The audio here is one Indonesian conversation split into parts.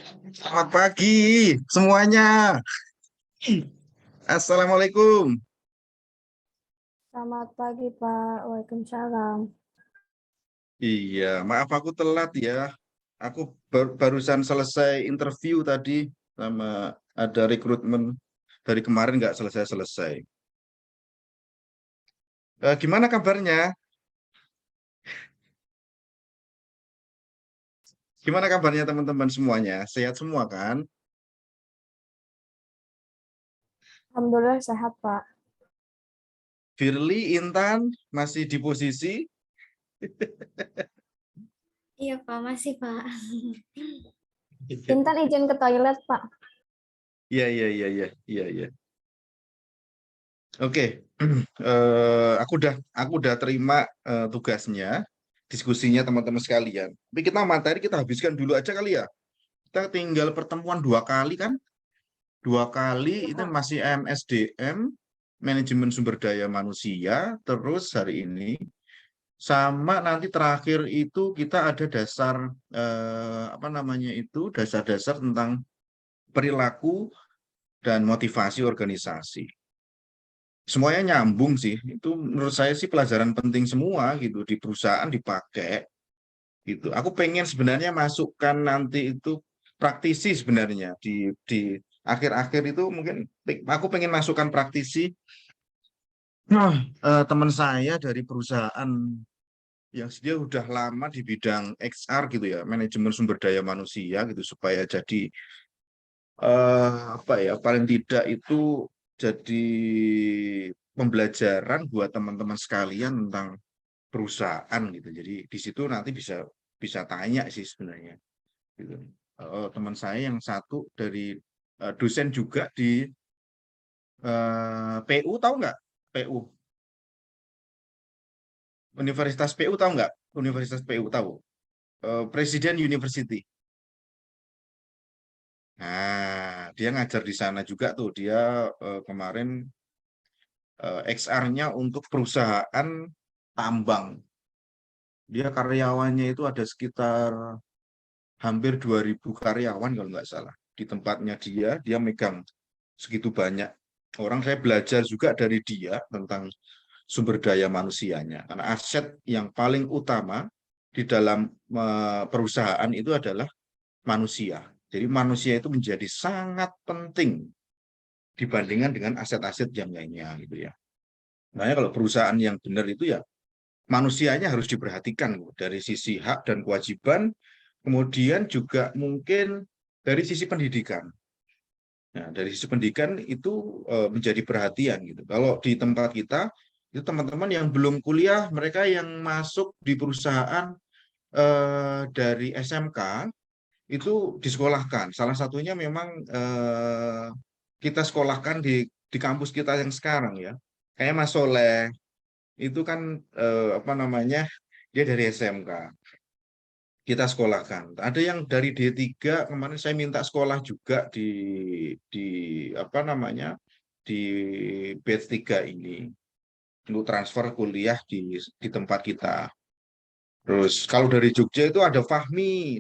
Selamat pagi semuanya. Assalamualaikum. Selamat pagi, Pak. Waalaikumsalam. Iya, maaf aku telat ya. Aku barusan selesai interview tadi sama ada rekrutmen dari kemarin nggak selesai-selesai. Gimana kabarnya? Gimana kabarnya teman-teman semuanya? Sehat semua kan? Alhamdulillah sehat, Pak. Firly, Intan masih di posisi? Iya, Pak, masih, Pak. Intan izin ke toilet, Pak. Iya, iya, iya, iya, iya, iya. Oke, aku udah terima tugasnya, diskusinya teman-teman sekalian. Tapi kita materi kita habiskan dulu aja kali ya. Kita tinggal pertemuan 2 kali kan? 2 kali itu Pak. masih MSDM, manajemen sumber daya manusia. Terus hari ini sama nanti terakhir itu kita ada dasar apa namanya itu dasar-dasar tentang perilaku dan motivasi organisasi. Semuanya nyambung sih. Itu menurut saya sih pelajaran penting semua gitu di perusahaan dipakai gitu. Aku pengen sebenarnya masukkan nanti itu praktisi sebenarnya di akhir-akhir itu mungkin aku pengen masukkan praktisi. Nah, teman saya dari perusahaan yang dia udah lama di bidang XR gitu ya, manajemen sumber daya manusia gitu supaya jadi apa ya paling tidak itu jadi pembelajaran buat teman-teman sekalian tentang perusahaan gitu. Jadi di situ nanti bisa bisa tanya sih sebenarnya. Gitu. Teman saya yang satu dari dosen juga di PU tahu nggak? PU Universitas PU tahu nggak? Universitas PU tahu? Presiden University. Nah, dia ngajar di sana juga tuh. Dia kemarin XR-nya untuk perusahaan tambang. Dia karyawannya itu ada sekitar hampir 2.000 karyawan kalau nggak salah. Di tempatnya dia megang segitu banyak orang. Saya belajar juga dari dia tentang sumber daya manusianya. Karena aset yang paling utama di dalam perusahaan itu adalah manusia. Jadi manusia itu menjadi sangat penting dibandingkan dengan aset-aset yang lainnya gitu ya. Makanya kalau perusahaan yang benar itu ya manusianya harus diperhatikan dari sisi hak dan kewajiban, kemudian juga mungkin dari sisi pendidikan. Nah, dari sisi pendidikan itu menjadi perhatian gitu. Kalau di tempat kita itu teman-teman yang belum kuliah, mereka yang masuk di perusahaan dari SMK itu disekolahkan. Salah satunya memang kita sekolahkan di kampus kita yang sekarang ya. Kayak Mas Soleh itu kan apa namanya dia dari SMK kita sekolahkan. Ada yang dari D3 kemarin saya minta sekolah juga di apa namanya di batch 3 ini untuk transfer kuliah di tempat kita. Terus kalau dari Jogja itu ada Fahmi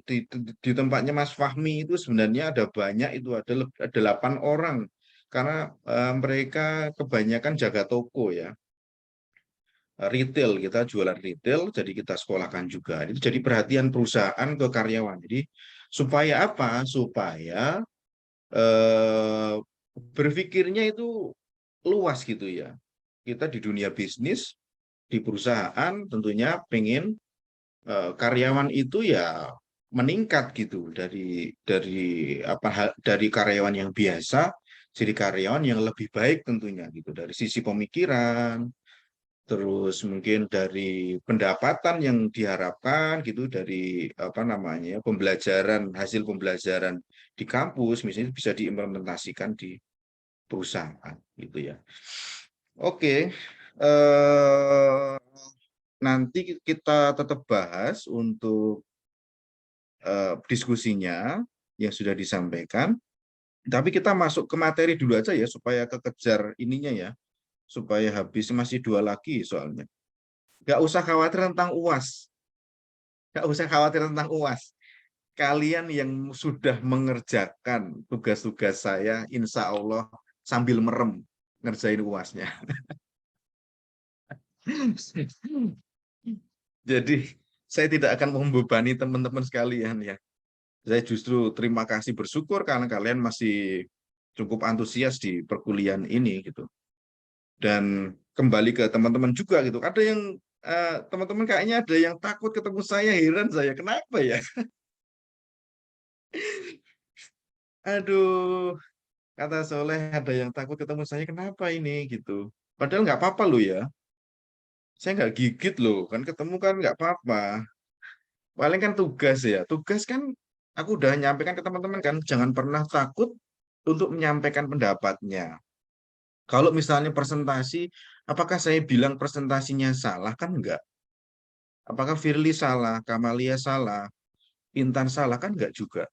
di tempatnya Mas Fahmi itu sebenarnya ada banyak itu ada 8 orang karena mereka kebanyakan jaga toko ya retail kita jualan retail jadi kita sekolahkan juga itu jadi perhatian perusahaan ke karyawan jadi supaya apa supaya eh, berpikirnya itu luas gitu ya kita di dunia bisnis di perusahaan tentunya pengen karyawan itu ya meningkat gitu dari karyawan yang biasa jadi karyawan yang lebih baik tentunya gitu dari sisi pemikiran terus mungkin dari pendapatan yang diharapkan gitu dari apa namanya pembelajaran hasil pembelajaran di kampus misalnya bisa diimplementasikan di perusahaan gitu ya. Oke, nanti kita tetap bahas untuk diskusinya yang sudah disampaikan. Tapi kita masuk ke materi dulu aja ya supaya kekejar ininya ya, supaya habis masih 2 lagi soalnya. Nggak usah khawatir tentang UAS. Nggak usah khawatir tentang UAS. kalian yang sudah mengerjakan tugas-tugas saya, insya Allah sambil merem ngerjain UASnya. Jadi saya tidak akan membebani teman-teman sekalian ya. Saya justru terima kasih bersyukur karena kalian masih cukup antusias di perkuliahan ini gitu. Dan kembali ke teman-teman juga gitu. Ada yang teman-teman kayaknya ada yang takut ketemu saya, heran saya. Kenapa ya? Aduh, kata Soleh ada yang takut ketemu saya, kenapa ini gitu. Padahal nggak apa-apa loh ya. Saya nggak gigit loh, kan ketemu kan nggak apa-apa. Paling kan tugas ya. Tugas kan aku udah nyampaikan ke teman-teman kan, jangan pernah takut untuk menyampaikan pendapatnya. Kalau misalnya presentasi, apakah saya bilang presentasinya salah? Kan enggak. Apakah Firly salah, Kamalia salah, Intan salah? Kan enggak juga.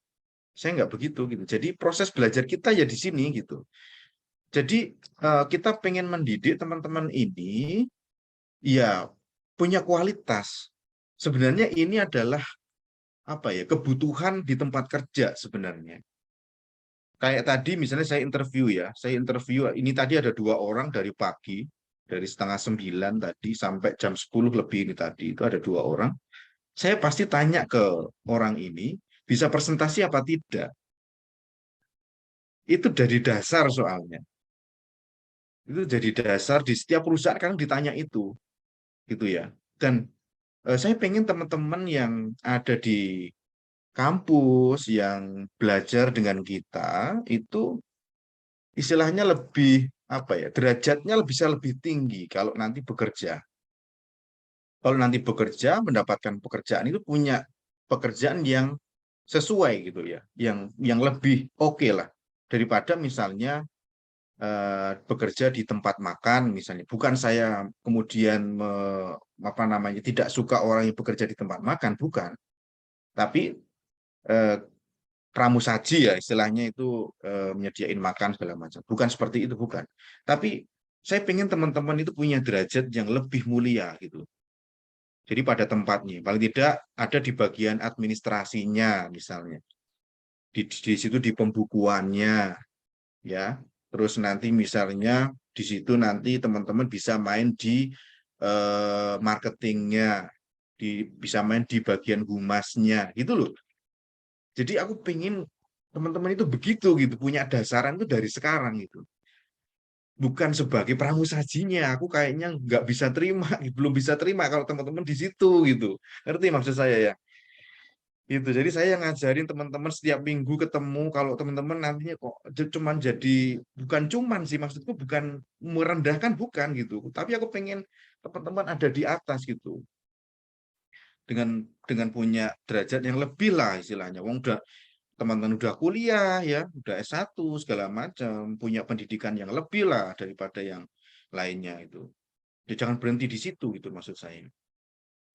Saya enggak begitu gitu. Jadi proses belajar kita ya di sini gitu. Jadi kita pengen mendidik teman-teman ini ya punya kualitas. Sebenarnya ini adalah apa ya, kebutuhan di tempat kerja sebenarnya. Kayak tadi misalnya saya interview ini tadi ada 2 orang dari pagi, dari setengah 9 tadi sampai jam 10 lebih ini tadi, itu ada 2 orang. Saya pasti tanya ke orang ini, bisa presentasi apa tidak? Itu dari dasar soalnya. Itu jadi dasar di setiap perusahaan kan ditanya itu, gitu ya. Dan saya pengen teman-teman yang ada di kampus, yang belajar dengan kita, itu istilahnya lebih apa ya, derajatnya bisa lebih tinggi kalau nanti bekerja. Kalau nanti bekerja, mendapatkan pekerjaan itu punya pekerjaan yang sesuai gitu ya, yang lebih oke lah daripada misalnya bekerja di tempat makan misalnya. Bukan saya kemudian apa namanya tidak suka orang yang bekerja di tempat makan, bukan. Tapi eh, pramusaji ya istilahnya itu menyediain makan segala macam. Bukan seperti itu, bukan. Tapi saya pengen teman-teman itu punya derajat yang lebih mulia gitu. Jadi pada tempatnya, paling tidak ada di bagian administrasinya misalnya. Di situ di pembukuannya ya. Terus nanti misalnya di situ nanti teman-teman bisa main di marketingnya, bisa main di bagian humasnya gitu loh. Jadi aku pengen teman-teman itu begitu gitu, punya dasaran itu dari sekarang gitu. Bukan sebagai pramusajinya, aku kayaknya nggak bisa terima, belum bisa terima kalau teman-teman di situ gitu. Ngerti maksud saya ya? Itu. Jadi saya ngajarin teman-teman setiap minggu ketemu, kalau teman-teman nantinya kok cuman jadi, bukan cuman sih maksudku, bukan merendahkan, bukan gitu. Tapi aku pengen teman-teman ada di atas gitu. Dengan punya derajat yang lebih lah istilahnya. Wong udah teman-teman udah kuliah ya, udah S1 segala macam, punya pendidikan yang lebih lah daripada yang lainnya itu. Ya, jangan berhenti di situ gitu maksud saya.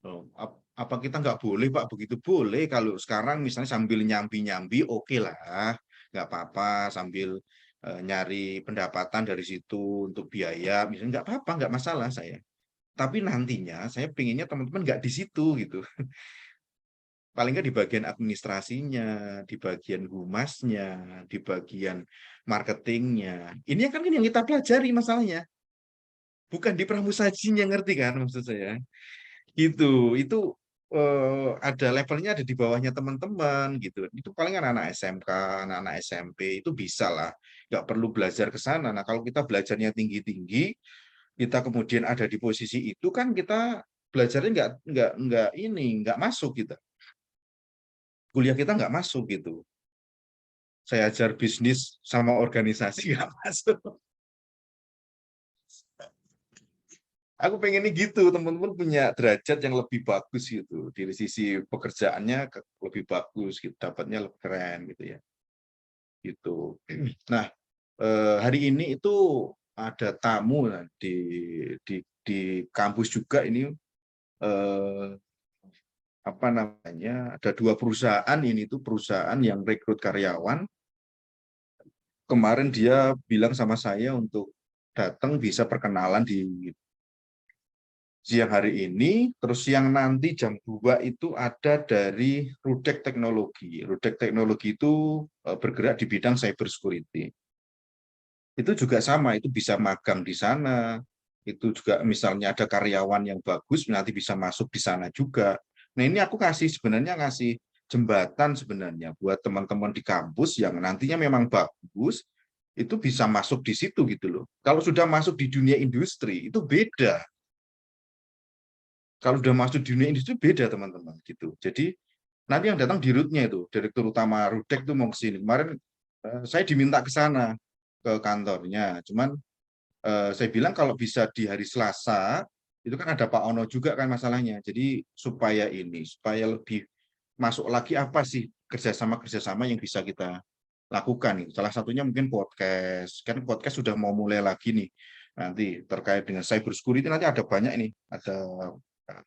Oh, apa kita nggak boleh Pak begitu? Boleh kalau sekarang misalnya sambil nyambi-nyambi oke lah, nggak apa-apa sambil nyari pendapatan dari situ untuk biaya, misalnya nggak apa-apa, nggak masalah saya. Tapi nantinya saya pinginnya teman-teman nggak di situ gitu. Paling nggak di bagian administrasinya, di bagian humasnya, di bagian marketingnya. Ini kan yang kita pelajari masalahnya, bukan di pramusajinya, ngerti kan maksud saya? Itu ada levelnya, ada di bawahnya teman-teman gitu. Itu paling anak-anak SMK, anak-anak SMP itu bisa lah, nggak perlu belajar ke sana. Nah kalau kita belajarnya tinggi-tinggi, kita kemudian ada di posisi itu kan kita belajarnya nggak masuk kita. Kuliah kita nggak masuk gitu. Saya ajar bisnis sama organisasi nggak masuk. Aku pengennya gitu, teman-teman punya derajat yang lebih bagus gitu. Dari sisi pekerjaannya lebih bagus, gitu. Dapatnya lebih keren gitu ya. Gitu. Nah, hari ini itu ada tamu di kampus juga ini, eh, apa namanya, ada 2 perusahaan ini tuh perusahaan yang rekrut karyawan. Kemarin dia bilang sama saya untuk datang bisa perkenalan di siang hari ini, terus siang nanti jam 2 itu ada dari Rudek Teknologi. Rudek Teknologi itu bergerak di bidang cyber security. Itu juga sama, itu bisa magang di sana, itu juga misalnya ada karyawan yang bagus, nanti bisa masuk di sana juga. Nah ini aku sebenarnya ngasih jembatan sebenarnya buat teman-teman di kampus yang nantinya memang bagus, itu bisa masuk di situ gitu loh. Kalau sudah masuk di dunia industri, itu beda. Kalau sudah masuk di dunia industri beda teman-teman gitu. Jadi nanti yang datang di root-nya itu direktur utama Rudek itu mau ke sini. Kemarin saya diminta ke sana ke kantornya. Cuman saya bilang kalau bisa di hari Selasa itu kan ada Pak Ono juga kan masalahnya. Jadi supaya lebih masuk lagi apa sih kerjasama yang bisa kita lakukan. Salah satunya mungkin podcast. Kan podcast sudah mau mulai lagi nih. Nanti terkait dengan cyber security nanti ada banyak nih.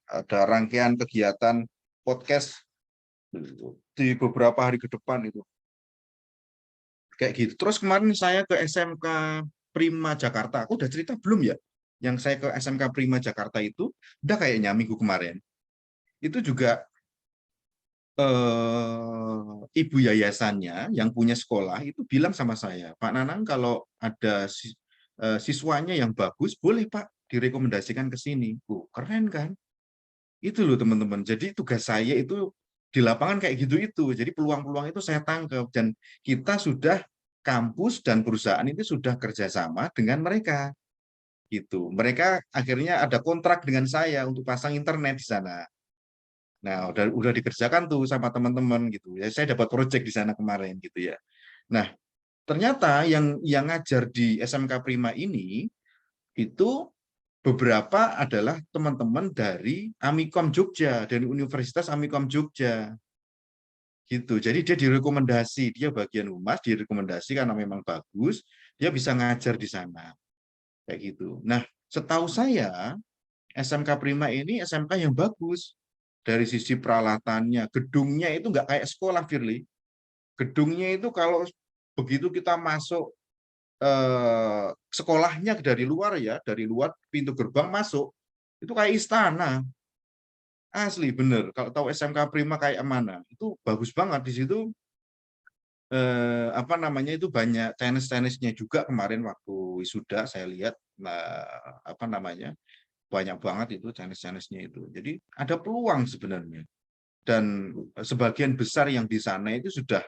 Ada rangkaian kegiatan podcast di beberapa hari ke depan itu. Kayak gitu. Terus kemarin saya ke SMK Prima Jakarta. Aku udah cerita belum ya? Yang saya ke SMK Prima Jakarta itu, udah kayaknya minggu kemarin. Itu juga ibu yayasannya yang punya sekolah itu bilang sama saya, Pak Nanang kalau ada siswanya yang bagus, boleh Pak direkomendasikan ke sini. Keren kan? Itu loh teman-teman. Jadi tugas saya itu di lapangan kayak gitu itu. Jadi peluang-peluang itu saya tangkap dan kita sudah kampus dan perusahaan itu sudah kerjasama dengan mereka gitu. Mereka akhirnya ada kontrak dengan saya untuk pasang internet di sana. Nah, udah dikerjakan tuh sama teman-teman gitu. Ya, saya dapat project di sana kemarin gitu ya. Nah, ternyata yang ngajar di SMK Prima ini itu beberapa adalah teman-teman dari Amikom Jogja, dari Universitas Amikom Jogja. Gitu. Jadi dia direkomendasi, dia bagian humas, direkomendasi karena memang bagus, dia bisa ngajar di sana. Kayak gitu. Nah, setahu saya SMK Prima ini SMK yang bagus dari sisi peralatannya, gedungnya itu nggak kayak sekolah, Firly. Gedungnya itu kalau begitu kita masuk sekolahnya dari luar ya, dari luar pintu gerbang masuk, itu kayak istana. Asli, bener. Kalau tahu SMK Prima kayak mana, itu bagus banget di situ. Apa namanya itu banyak tenis-tenisnya juga kemarin waktu wisuda saya lihat, apa namanya banyak banget itu tenis-tenisnya itu. Jadi ada peluang sebenarnya. Dan sebagian besar yang di sana itu sudah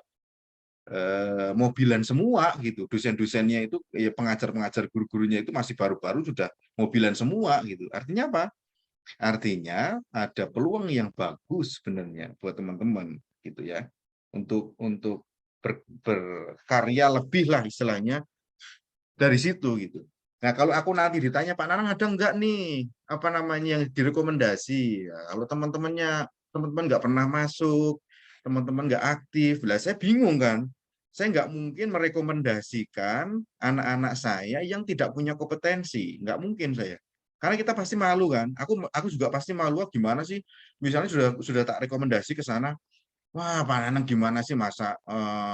mobilan semua gitu. Dosen-dosennya itu, ya pengajar-pengajar guru-gurunya itu masih baru-baru sudah mobilan semua gitu. Artinya apa? Artinya ada peluang yang bagus sebenarnya buat teman-teman gitu ya. Untuk berkarya lebih lah istilahnya dari situ gitu. Nah, kalau aku nanti ditanya Pak Nanang ada enggak nih apa namanya yang direkomendasi? Ya, kalau teman-teman nggak pernah masuk, teman-teman nggak aktif, lah saya bingung kan. Saya nggak mungkin merekomendasikan anak-anak saya yang tidak punya kompetensi, nggak mungkin saya. Karena kita pasti malu kan. Aku juga pasti malu, gimana sih? Misalnya sudah tak rekomendasi ke sana, wah, Pak Nanang gimana sih masa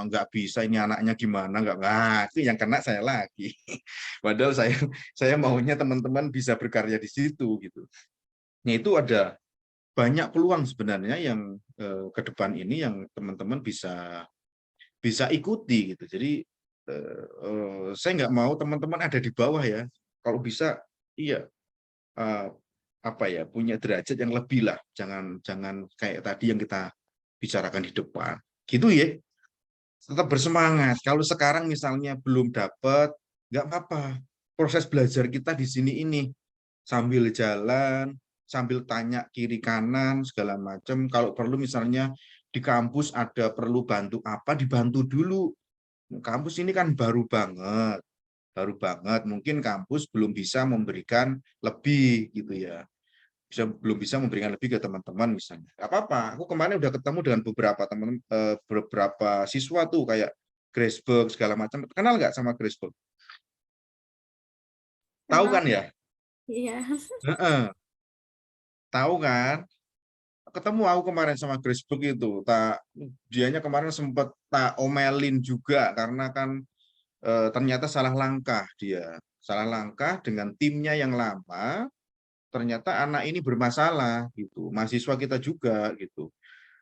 nggak bisa ini anaknya gimana nggak itu yang kena saya lagi. Padahal saya maunya teman-teman bisa berkarya di situ gitu. Nah itu ada banyak peluang sebenarnya yang ke depan ini yang teman-teman bisa bisa ikuti gitu. Jadi saya nggak mau teman-teman ada di bawah ya. Kalau bisa iya eh, apa ya punya derajat yang lebih lah. Jangan jangan kayak tadi yang kita bicarakan di depan. Gitu ya. Tetap bersemangat. Kalau sekarang misalnya belum dapat, nggak apa-apa. Proses belajar kita di sini ini sambil jalan, sambil tanya kiri kanan segala macam. Kalau perlu misalnya di kampus ada perlu bantu apa, dibantu dulu. Kampus ini kan baru banget, baru banget. Mungkin kampus belum bisa memberikan lebih gitu ya. Belum bisa memberikan lebih ke teman-teman misalnya. Gak apa-apa. Aku kemarin udah ketemu dengan beberapa siswa tuh kayak Graceberg segala macam. Kenal nggak sama Graceberg? Tahu Kenal? kan ya? Iya. Heeh. Tahu kan? Ketemu aku kemarin sama Graceberg itu. Dianya kemarin sempat tak omelin juga karena kan ternyata salah langkah dia. Salah langkah dengan timnya yang lama. ternyata anak ini bermasalah gitu, mahasiswa kita juga gitu.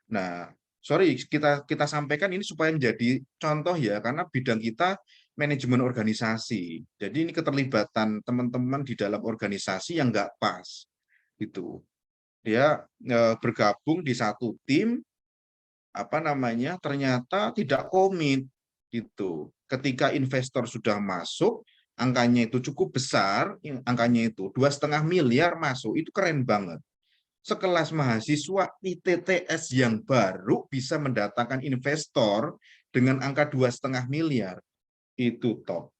Nah, sorry kita sampaikan ini supaya menjadi contoh ya, karena bidang kita manajemen organisasi. Jadi ini keterlibatan teman-teman di dalam organisasi yang nggak pas gitu. Dia bergabung di satu tim, apa namanya, ternyata tidak komit gitu. Ketika investor sudah masuk, angkanya itu cukup besar, angkanya itu 2,5 miliar masuk, itu keren banget. Sekelas mahasiswa ITTS yang baru bisa mendatangkan investor dengan angka 2,5 miliar, itu top.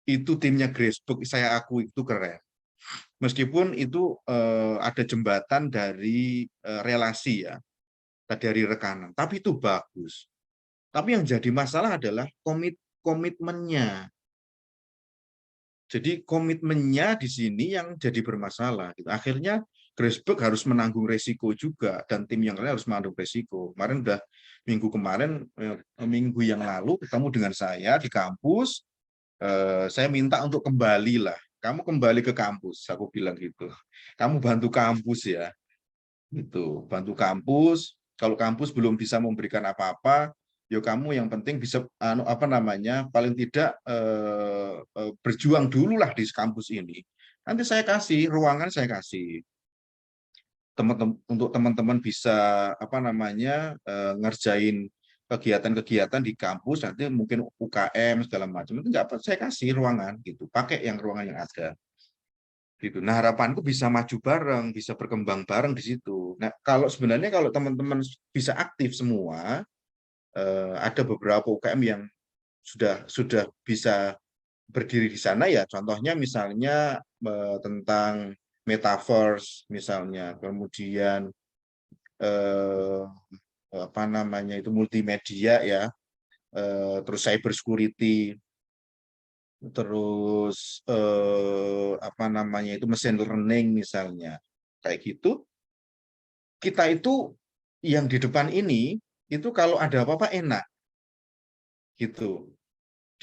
Itu timnya Gracebook, saya akui itu keren. Meskipun itu ada jembatan dari relasi ya, dari rekanan, tapi itu bagus. Tapi yang jadi masalah adalah komitmennya. Jadi komitmennya di sini yang jadi bermasalah. Akhirnya Gracebook harus menanggung resiko juga, dan tim yang lain harus menanggung resiko. Minggu yang lalu ketemu dengan saya di kampus, saya minta untuk kembali lah. Kamu kembali ke kampus, aku bilang gitu. Kamu bantu kampus ya, gitu. Bantu kampus. Kalau kampus belum bisa memberikan apa-apa, ya kamu yang penting bisa paling tidak berjuang dulu lah di kampus ini. Nanti saya kasih ruangan, saya kasih untuk teman-teman bisa ngerjain kegiatan-kegiatan di kampus, nanti mungkin UKM segala macam itu nggak apa, saya kasih ruangan gitu, pakai yang ruangan yang ada gitu. Nah, harapanku bisa maju bareng, bisa berkembang bareng di situ. Nah, sebenarnya kalau teman-teman bisa aktif semua, ada beberapa UKM yang sudah bisa berdiri di sana ya. Contohnya misalnya tentang metaverse misalnya, kemudian itu multimedia ya, terus cyber security, terus itu machine learning misalnya, kayak gitu. Kita itu yang di depan ini itu kalau ada apa-apa enak gitu.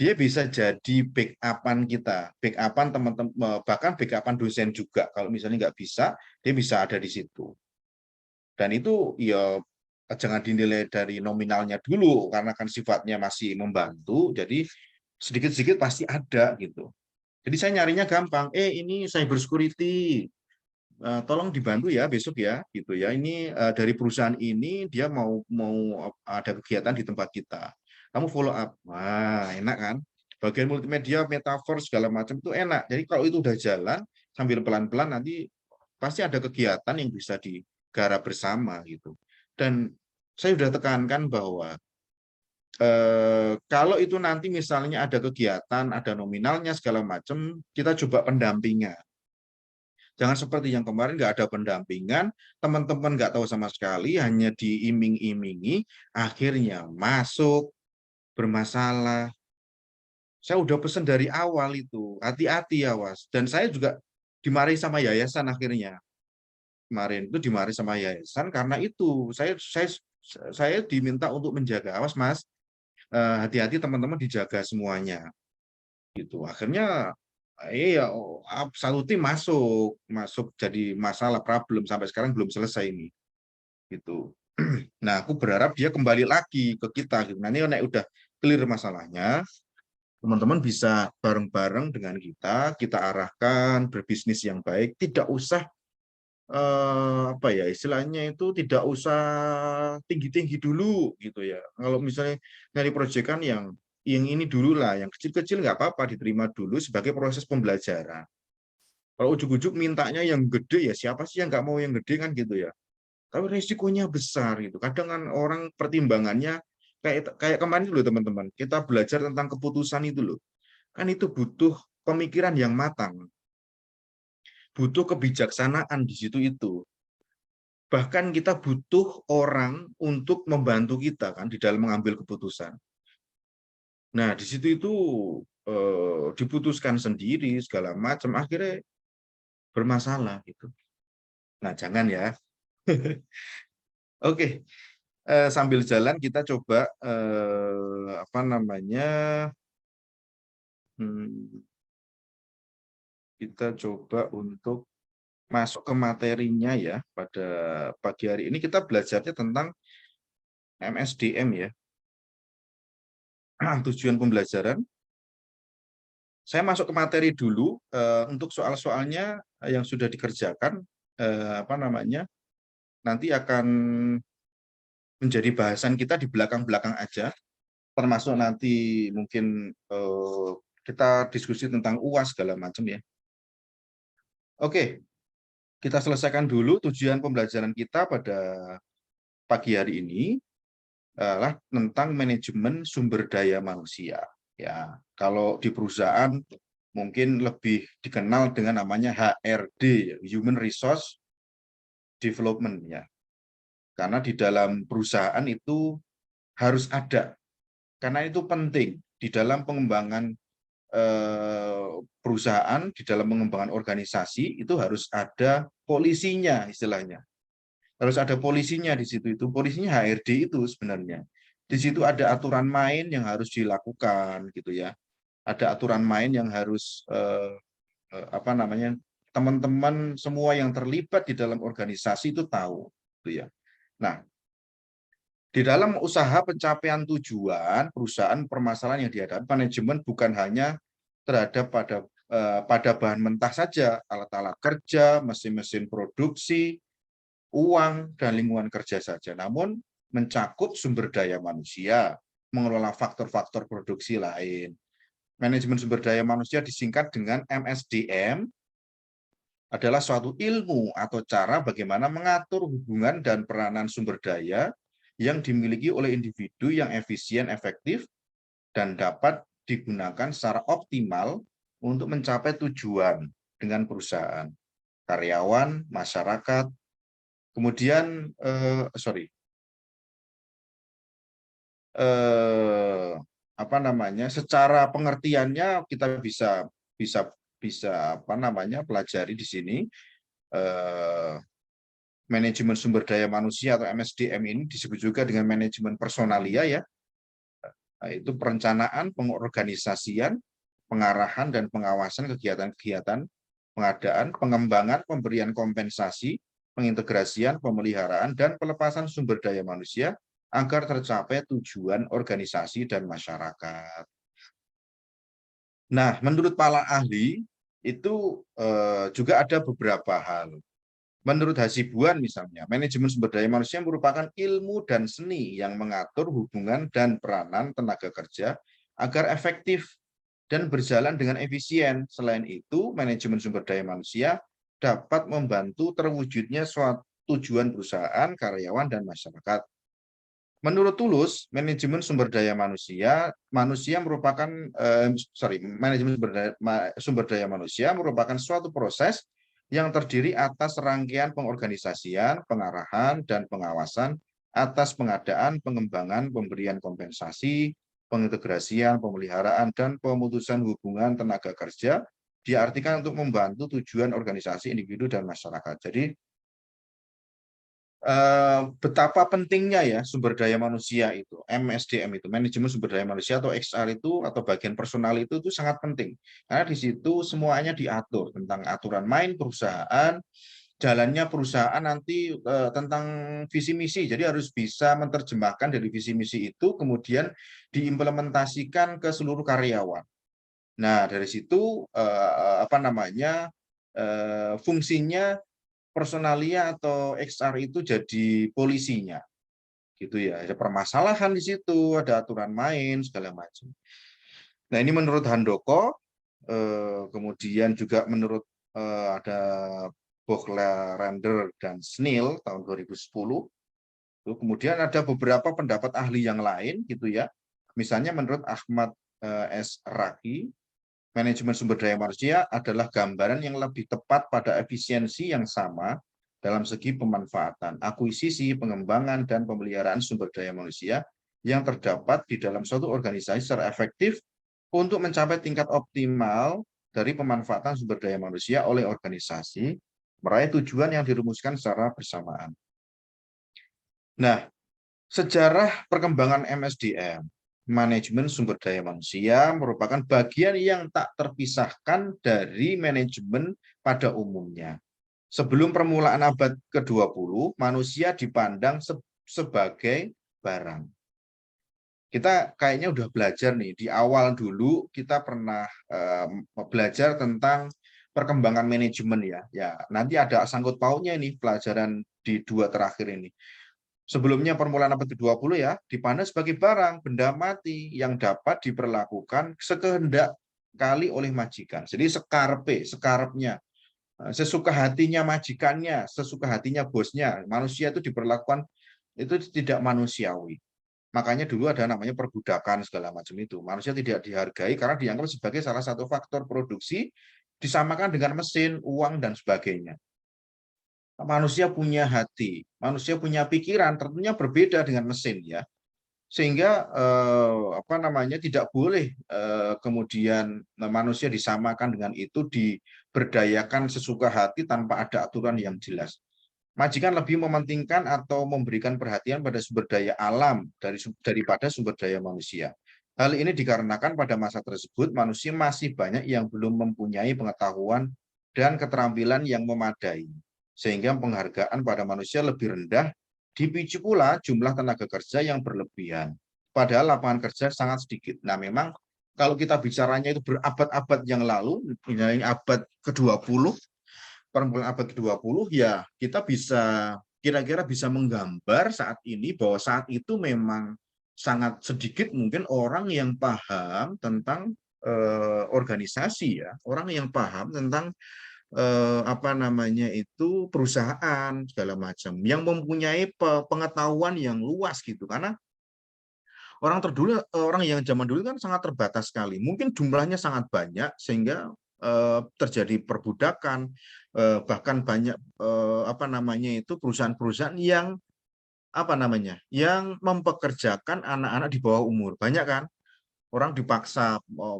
Dia bisa jadi backup-an kita, backup-an teman-teman, bahkan backup-an dosen juga. Kalau misalnya nggak bisa, dia bisa ada di situ. Dan itu ya jangan dinilai dari nominalnya dulu, karena kan sifatnya masih membantu, jadi sedikit-sedikit pasti ada gitu. Jadi saya nyarinya gampang, ini cyber security, tolong dibantu ya besok ya, gitu ya. Ini dari perusahaan ini dia mau ada kegiatan di tempat kita. Kamu follow up, wah enak kan? Bagian multimedia, metaverse segala macam itu enak. Jadi kalau itu udah jalan sambil pelan-pelan nanti pasti ada kegiatan yang bisa digarap bersama gitu. Dan saya sudah tekankan bahwa kalau itu nanti misalnya ada kegiatan, ada nominalnya segala macam, kita coba pendampingan. Jangan seperti yang kemarin nggak ada pendampingan, teman-teman nggak tahu sama sekali, hanya diiming-imingi, akhirnya masuk, bermasalah. Saya udah pesan dari awal itu, hati-hati ya was. Dan saya juga dimarahi sama yayasan akhirnya. Kemarin itu dimarahi sama yayasan karena itu saya diminta untuk menjaga, awas mas, hati-hati teman-teman dijaga semuanya. Gitu. Akhirnya satu tim masuk jadi masalah, problem sampai sekarang belum selesai ini gitu. Nah, aku berharap dia kembali lagi ke kita gitu. Nanti nek udah clear masalahnya, teman-teman bisa bareng-bareng dengan kita arahkan berbisnis yang baik, tidak usah istilahnya itu tidak usah tinggi-tinggi dulu gitu ya. Kalau misalnya dari proyekan yang ini dulu lah, yang kecil-kecil nggak apa-apa, diterima dulu sebagai proses pembelajaran. Kalau ujuk-ujuk mintanya yang gede, ya siapa sih yang nggak mau yang gede kan gitu ya. Tapi resikonya besar gitu. Kadang kan orang pertimbangannya kayak kemarin dulu teman-teman, kita belajar tentang keputusan itu loh. Kan itu butuh pemikiran yang matang, butuh kebijaksanaan di situ itu. Bahkan kita butuh orang untuk membantu kita kan di dalam mengambil keputusan. Nah, di situ itu diputuskan sendiri segala macam, akhirnya bermasalah gitu. Nah, jangan ya. Oke, sambil jalan kita coba hmm, kita coba untuk masuk ke materinya ya. Pada pagi hari ini kita belajarnya tentang MSDM ya. Tujuan pembelajaran. Saya masuk ke materi dulu untuk soal-soalnya yang sudah dikerjakan nanti akan menjadi bahasan kita di belakang-belakang aja, termasuk nanti mungkin kita diskusi tentang UAS segala macam ya. Oke, kita selesaikan dulu tujuan pembelajaran kita pada pagi hari ini adalah tentang manajemen sumber daya manusia. Ya, kalau di perusahaan mungkin lebih dikenal dengan namanya HRD, Human Resource Development ya. Karena di dalam perusahaan itu harus ada, karena itu penting di dalam pengembangan perusahaan, di dalam pengembangan organisasi itu harus ada polisinya istilahnya. Harus ada polisinya di situ, itu polisinya HRD itu sebenarnya. Di situ ada aturan main yang harus dilakukan gitu ya. Ada aturan main yang harus teman-teman semua yang terlibat di dalam organisasi itu tahu gitu ya. Nah, di dalam usaha pencapaian tujuan perusahaan, permasalahan yang dihadapi manajemen bukan hanya terhadap pada bahan mentah saja, alat-alat kerja, mesin-mesin produksi, uang, dan lingkungan kerja saja, namun mencakup sumber daya manusia, mengelola faktor-faktor produksi lain. Manajemen sumber daya manusia disingkat dengan MSDM, adalah suatu ilmu atau cara bagaimana mengatur hubungan dan peranan sumber daya yang dimiliki oleh individu yang efisien, efektif, dan dapat digunakan secara optimal untuk mencapai tujuan dengan perusahaan, karyawan, masyarakat. Kemudian, secara pengertiannya kita bisa pelajari di sini. Manajemen sumber daya manusia atau MSDM ini disebut juga dengan manajemen personalia ya. Itu perencanaan, pengorganisasian, pengarahan dan pengawasan kegiatan-kegiatan pengadaan, pengembangan, pemberian kompensasi, pengintegrasian, pemeliharaan, dan pelepasan sumber daya manusia agar tercapai tujuan organisasi dan masyarakat. Nah, menurut para ahli, itu juga ada beberapa hal. Menurut Hasibuan misalnya, manajemen sumber daya manusia merupakan ilmu dan seni yang mengatur hubungan dan peranan tenaga kerja agar efektif dan berjalan dengan efisien. Selain itu, manajemen sumber daya manusia dapat membantu terwujudnya suatu tujuan perusahaan, karyawan, dan masyarakat. Menurut Tulus, manajemen sumber daya manusia merupakan manajemen sumber daya manusia merupakan suatu proses yang terdiri atas rangkaian pengorganisasian, pengarahan, dan pengawasan atas pengadaan, pengembangan, pemberian kompensasi, pengintegrasian, pemeliharaan, dan pemutusan hubungan tenaga kerja diartikan untuk membantu tujuan organisasi, individu, dan masyarakat. Jadi, betapa pentingnya ya sumber daya manusia itu, MSDM itu, manajemen sumber daya manusia atau XR itu, atau bagian personal itu sangat penting. Karena di situ semuanya diatur tentang aturan main perusahaan, jalannya perusahaan nanti tentang visi misi. Jadi harus bisa menerjemahkan dari visi misi itu kemudian diimplementasikan ke seluruh karyawan. Nah, dari situ fungsinya personalia atau XR itu jadi polisinya. Gitu ya. Ada permasalahan di situ, ada aturan main segala macam. Nah, ini menurut Handoko, kemudian juga menurut ada Bochler-Render dan Snell tahun 2010. Kemudian ada beberapa pendapat ahli yang lain gitu ya. Misalnya menurut Ahmad S. Raki, manajemen sumber daya manusia adalah gambaran yang lebih tepat pada efisiensi yang sama dalam segi pemanfaatan, akuisisi, pengembangan, dan pemeliharaan sumber daya manusia yang terdapat di dalam suatu organisasi secara efektif untuk mencapai tingkat optimal dari pemanfaatan sumber daya manusia oleh organisasi, meraih tujuan yang dirumuskan secara bersamaan. Nah, sejarah perkembangan MSDM. manajemen sumber daya manusia merupakan bagian yang tak terpisahkan dari manajemen pada umumnya. Sebelum permulaan abad ke-20, manusia dipandang sebagai barang. Kita kayaknya udah belajar nih, di awal dulu kita pernah belajar tentang perkembangan manajemen ya. Ya, nanti ada sangkut pautnya ini pelajaran di 2 terakhir ini. Sebelumnya permulaan abad ke-20 ya, dipandang sebagai barang, benda mati yang dapat diperlakukan sekehendak kali oleh majikan. Jadi sekarepnya, sesuka hatinya majikannya, sesuka hatinya bosnya. Manusia itu diperlakukan itu tidak manusiawi. Makanya dulu ada namanya perbudakan segala macam itu. Manusia tidak dihargai karena dianggap sebagai salah satu faktor produksi, disamakan dengan mesin, uang, dan sebagainya. Manusia punya hati, manusia punya pikiran, tentunya berbeda dengan mesin ya. Sehingga tidak boleh kemudian manusia disamakan dengan itu, diberdayakan sesuka hati tanpa ada aturan yang jelas. Majikan lebih mementingkan atau memberikan perhatian pada sumber daya alam daripada sumber daya manusia. Hal ini dikarenakan pada masa tersebut manusia masih banyak yang belum mempunyai pengetahuan dan keterampilan yang memadai, sehingga penghargaan pada manusia lebih rendah, dipicu pula jumlah tenaga kerja yang berlebihan. Padahal lapangan kerja sangat sedikit. Nah, memang kalau kita bicaranya itu berabad-abad yang lalu, misalnya abad ke-20, permulaan abad ke-20, ya kita bisa kira-kira bisa menggambar saat ini bahwa saat itu memang sangat sedikit mungkin orang yang paham tentang organisasi ya, orang yang paham tentang perusahaan segala macam, yang mempunyai pengetahuan yang luas gitu. Karena orang yang zaman dulu kan sangat terbatas sekali, mungkin jumlahnya sangat banyak sehingga terjadi perbudakan, bahkan banyak perusahaan-perusahaan yang mempekerjakan anak-anak di bawah umur. Banyak kan orang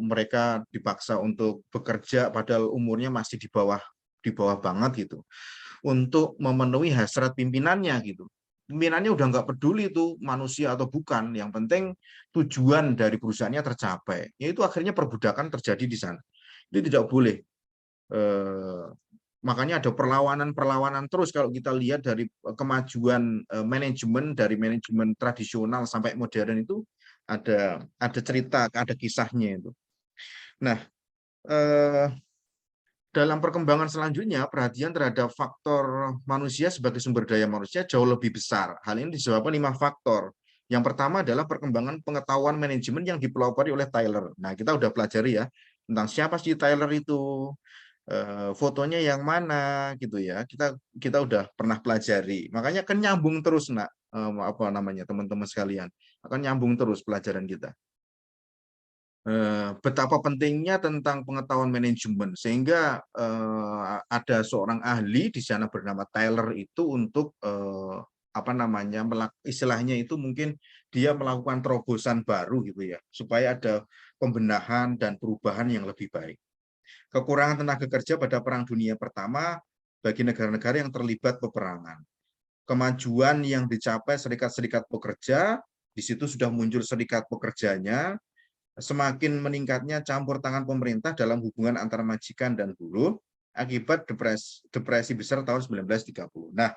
mereka dipaksa untuk bekerja padahal umurnya masih di bawah banget gitu, untuk memenuhi hasrat pimpinannya gitu. Pimpinannya udah nggak peduli itu manusia atau bukan, yang penting tujuan dari perusahaannya tercapai. Yaitu akhirnya perbudakan terjadi di sana. Itu tidak boleh. Makanya ada perlawanan terus kalau kita lihat dari kemajuan manajemen, dari manajemen tradisional sampai modern itu ada cerita, ada kisahnya itu. Nah, dalam perkembangan selanjutnya, perhatian terhadap faktor manusia sebagai sumber daya manusia jauh lebih besar. Hal ini disebabkan 5 faktor. Yang pertama adalah perkembangan pengetahuan manajemen yang dipelopori oleh Tyler. Nah, kita udah pelajari ya tentang siapa sih Tyler itu, fotonya yang mana gitu ya. Kita udah pernah pelajari. Makanya akan nyambung terus teman-teman sekalian. Akan nyambung terus pelajaran kita. Betapa pentingnya tentang pengetahuan manajemen, sehingga ada seorang ahli di sana bernama Tyler itu untuk istilahnya itu mungkin dia melakukan terobosan baru gitu ya, supaya ada pembenahan dan perubahan yang lebih baik. Kekurangan tenaga kerja pada Perang Dunia Pertama bagi negara-negara yang terlibat peperangan. Kemajuan yang dicapai serikat-serikat pekerja, di situ sudah muncul serikat pekerjanya. Semakin meningkatnya campur tangan pemerintah dalam hubungan antara majikan dan buruh akibat depresi besar tahun 1930. Nah,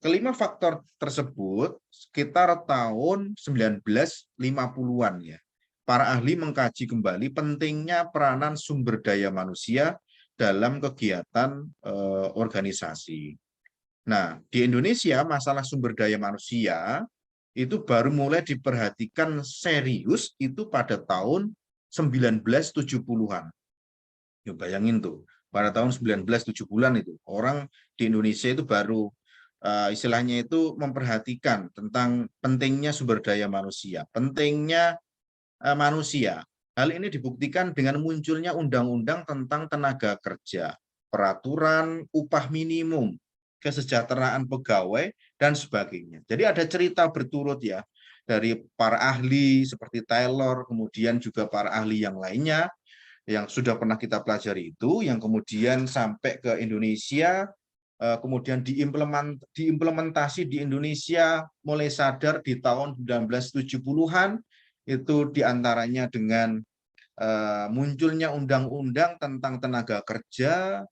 kelima faktor tersebut sekitar tahun 1950-an ya. Para ahli mengkaji kembali pentingnya peranan sumber daya manusia dalam kegiatan organisasi. Nah, di Indonesia masalah sumber daya manusia itu baru mulai diperhatikan serius itu pada tahun 1970-an. Ya, bayangin tuh, pada tahun 1970-an itu orang di Indonesia itu baru istilahnya itu memperhatikan tentang pentingnya sumber daya manusia, pentingnya manusia. Hal ini dibuktikan dengan munculnya undang-undang tentang tenaga kerja, peraturan upah minimum, kesejahteraan pegawai, dan sebagainya. Jadi ada cerita berturut ya, dari para ahli seperti Taylor, kemudian juga para ahli yang lainnya, yang sudah pernah kita pelajari itu, yang kemudian sampai ke Indonesia, kemudian diimplementasi di Indonesia mulai sadar di tahun 1970-an, Itu diantaranya dengan munculnya undang-undang tentang tenaga kerja,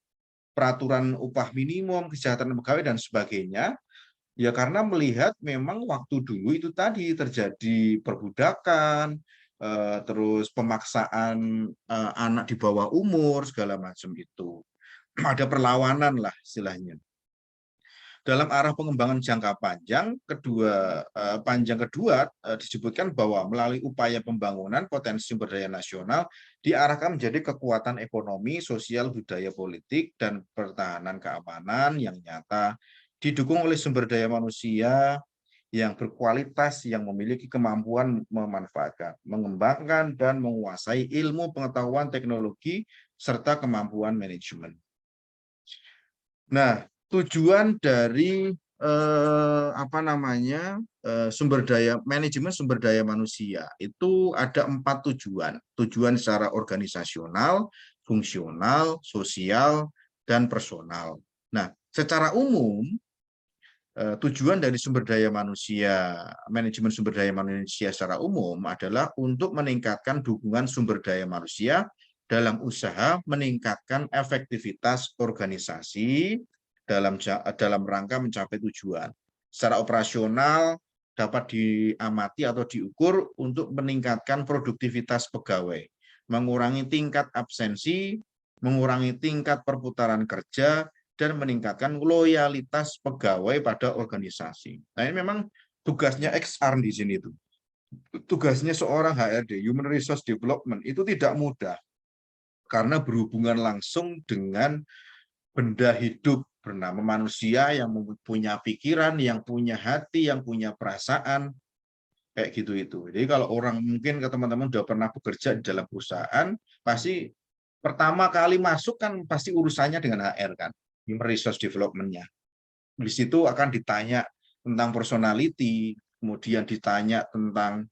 peraturan upah minimum, kesejahteraan pegawai, dan sebagainya. Ya karena melihat memang waktu dulu itu tadi terjadi perbudakan, terus pemaksaan anak di bawah umur, segala macam itu. Ada perlawanan lah istilahnya. Dalam arah pengembangan jangka panjang kedua disebutkan bahwa melalui upaya pembangunan potensi sumber daya nasional diarahkan menjadi kekuatan ekonomi, sosial, budaya, politik, dan pertahanan keamanan yang nyata, didukung oleh sumber daya manusia yang berkualitas, yang memiliki kemampuan memanfaatkan, mengembangkan, dan menguasai ilmu pengetahuan teknologi, serta kemampuan manajemen. Nah, tujuan dari manajemen sumber daya manusia itu ada 4 tujuan. Tujuan secara organisasional, fungsional, sosial, dan personal. Nah, secara umum tujuan dari sumber daya manusia, manajemen sumber daya manusia secara umum adalah untuk meningkatkan dukungan sumber daya manusia dalam usaha meningkatkan efektivitas organisasi dalam rangka mencapai tujuan. Secara operasional dapat diamati atau diukur untuk meningkatkan produktivitas pegawai, mengurangi tingkat absensi, mengurangi tingkat perputaran kerja, dan meningkatkan loyalitas pegawai pada organisasi. Nah, ini memang tugasnya XR di sini itu. Tugasnya seorang HRD, Human Resource Development, itu tidak mudah karena berhubungan langsung dengan benda hidup bernama manusia yang punya pikiran, yang punya hati, yang punya perasaan, kayak gitu itu. Jadi kalau orang mungkin ke teman-teman udah pernah bekerja di dalam perusahaan, pasti pertama kali masuk kan pasti urusannya dengan HR kan, Human Resource Development-nya. Di situ akan ditanya tentang personality, kemudian ditanya tentang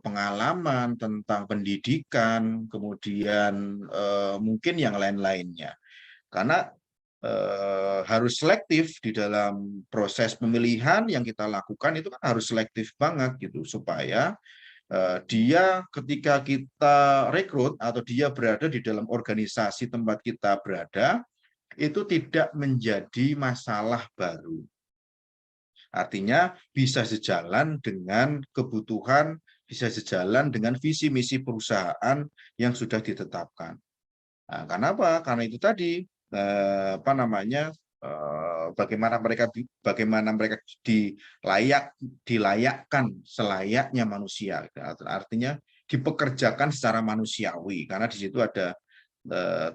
pengalaman, tentang pendidikan, kemudian mungkin yang lain-lainnya. Karena harus selektif di dalam proses pemilihan yang kita lakukan itu kan harus selektif banget gitu supaya dia ketika kita rekrut atau dia berada di dalam organisasi tempat kita berada itu tidak menjadi masalah baru. Artinya bisa sejalan dengan kebutuhan, bisa sejalan dengan visi misi perusahaan yang sudah ditetapkan. Nah, karena apa? Karena itu tadi bagaimana mereka dilayakkan selayaknya manusia. Artinya dipekerjakan secara manusiawi karena di situ ada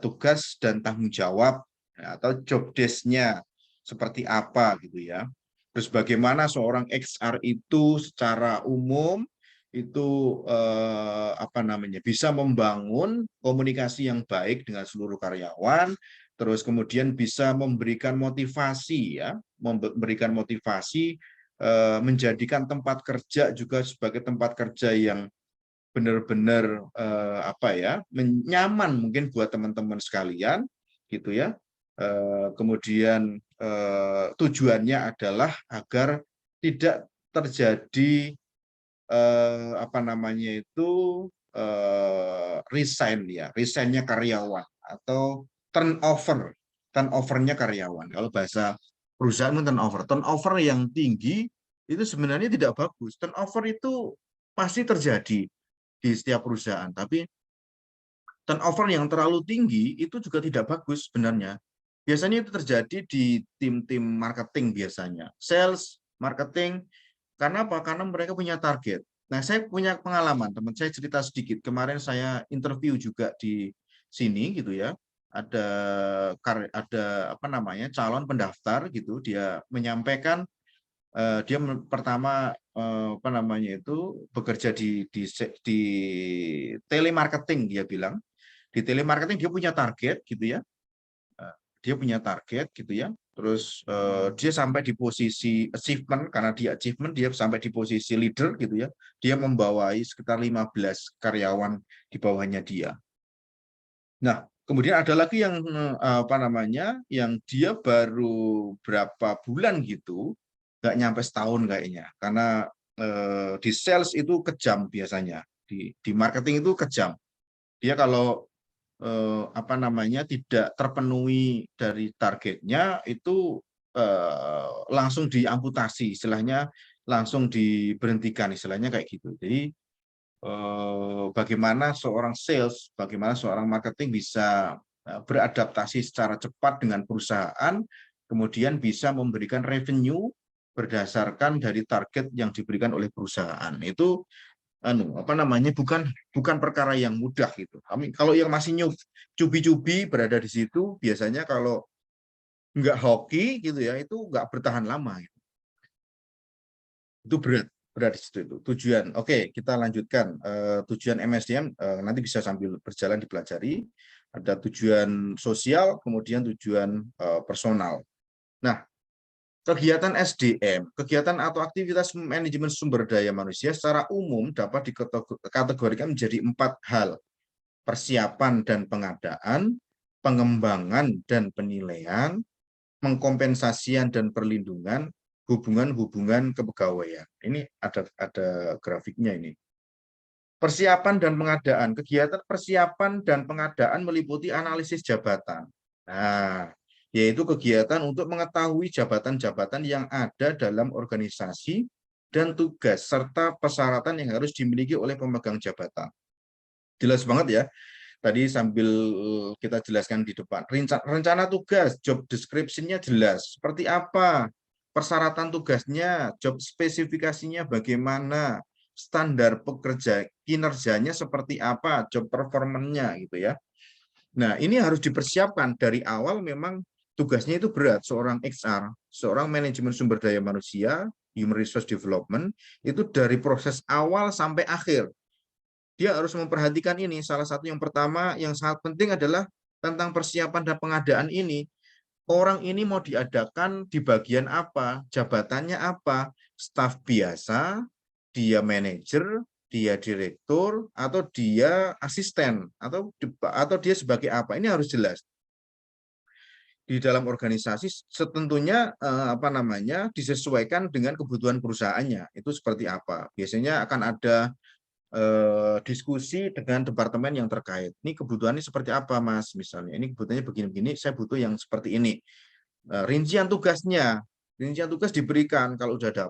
tugas dan tanggung jawab atau job desk-nya seperti apa gitu ya. Terus bagaimana seorang XR itu secara umum itu bisa membangun komunikasi yang baik dengan seluruh karyawan, terus kemudian bisa memberikan motivasi ya, menjadikan tempat kerja juga sebagai tempat kerja yang benar-benar nyaman mungkin buat teman-teman sekalian gitu ya. Kemudian tujuannya adalah agar tidak terjadi resignnya karyawan atau turnovernya karyawan. Kalau bahasa perusahaan turnover yang tinggi itu sebenarnya tidak bagus. Turnover itu pasti terjadi di setiap perusahaan, tapi turnover yang terlalu tinggi itu juga tidak bagus sebenarnya. Biasanya itu terjadi di tim-tim marketing biasanya, sales, marketing. Karena apa? Karena mereka punya target. Nah, saya punya pengalaman, teman saya cerita sedikit. Kemarin saya interview juga di sini gitu ya. Ada calon pendaftar gitu, dia menyampaikan dia pertama bekerja di telemarketing, dia bilang. Di telemarketing dia punya target gitu ya. Dia punya target gitu ya. Terus dia sampai di posisi achievement, karena dia achievement dia sampai di posisi leader gitu ya. Dia membawai sekitar 15 karyawan di bawahnya dia. Nah, kemudian ada lagi yang yang dia baru berapa bulan gitu, nggak nyampe setahun kayaknya, karena di sales itu kejam biasanya, di marketing itu kejam. Dia kalau apa namanya tidak terpenuhi dari targetnya itu langsung diamputasi, istilahnya langsung diberhentikan, istilahnya kayak gitu. Jadi bagaimana seorang sales, bagaimana seorang marketing bisa beradaptasi secara cepat dengan perusahaan, kemudian bisa memberikan revenue berdasarkan dari target yang diberikan oleh perusahaan. Itu apa namanya bukan perkara yang mudah gitu. Kalau yang masih cubi-cubi berada di situ, biasanya kalau nggak hoki gitu ya, itu nggak bertahan lama gitu. Itu berat di situ itu tujuan. Oke, kita lanjutkan. Tujuan MSDM nanti bisa sambil berjalan dipelajari. Ada tujuan sosial, kemudian tujuan personal. Nah, kegiatan SDM, kegiatan atau aktivitas manajemen sumber daya manusia secara umum dapat dikategorikan menjadi 4 hal: persiapan dan pengadaan, pengembangan dan penilaian, pengkompensasian dan perlindungan, hubungan-hubungan kepegawaian. Ini ada grafiknya ini. Persiapan dan pengadaan. Kegiatan persiapan dan pengadaan meliputi analisis jabatan. Nah, yaitu kegiatan untuk mengetahui jabatan-jabatan yang ada dalam organisasi dan tugas serta persyaratan yang harus dimiliki oleh pemegang jabatan. Jelas banget ya. Tadi sambil kita jelaskan di depan. Rencana tugas, job description-nya jelas. Seperti apa? Persyaratan tugasnya, job spesifikasinya bagaimana, standar pekerja, kinerjanya seperti apa, job performance-nya gitu ya. Nah, ini harus dipersiapkan dari awal. Memang tugasnya itu berat. Seorang HR, seorang manajemen sumber daya manusia, human resource development, itu dari proses awal sampai akhir dia harus memperhatikan ini. Salah satu yang pertama yang sangat penting adalah tentang persiapan dan pengadaan ini. Orang ini mau diadakan di bagian apa, jabatannya apa, staf biasa, dia manajer, dia direktur, atau dia asisten, atau dia sebagai apa. Ini harus jelas. Di dalam organisasi tentunya apa namanya disesuaikan dengan kebutuhan perusahaannya. Itu seperti apa. Biasanya akan ada diskusi dengan departemen yang terkait. Ini kebutuhannya seperti apa, Mas? Misalnya, ini kebutuhannya begini-begini, saya butuh yang seperti ini. Rincian tugasnya, rincian tugas diberikan kalau sudah ada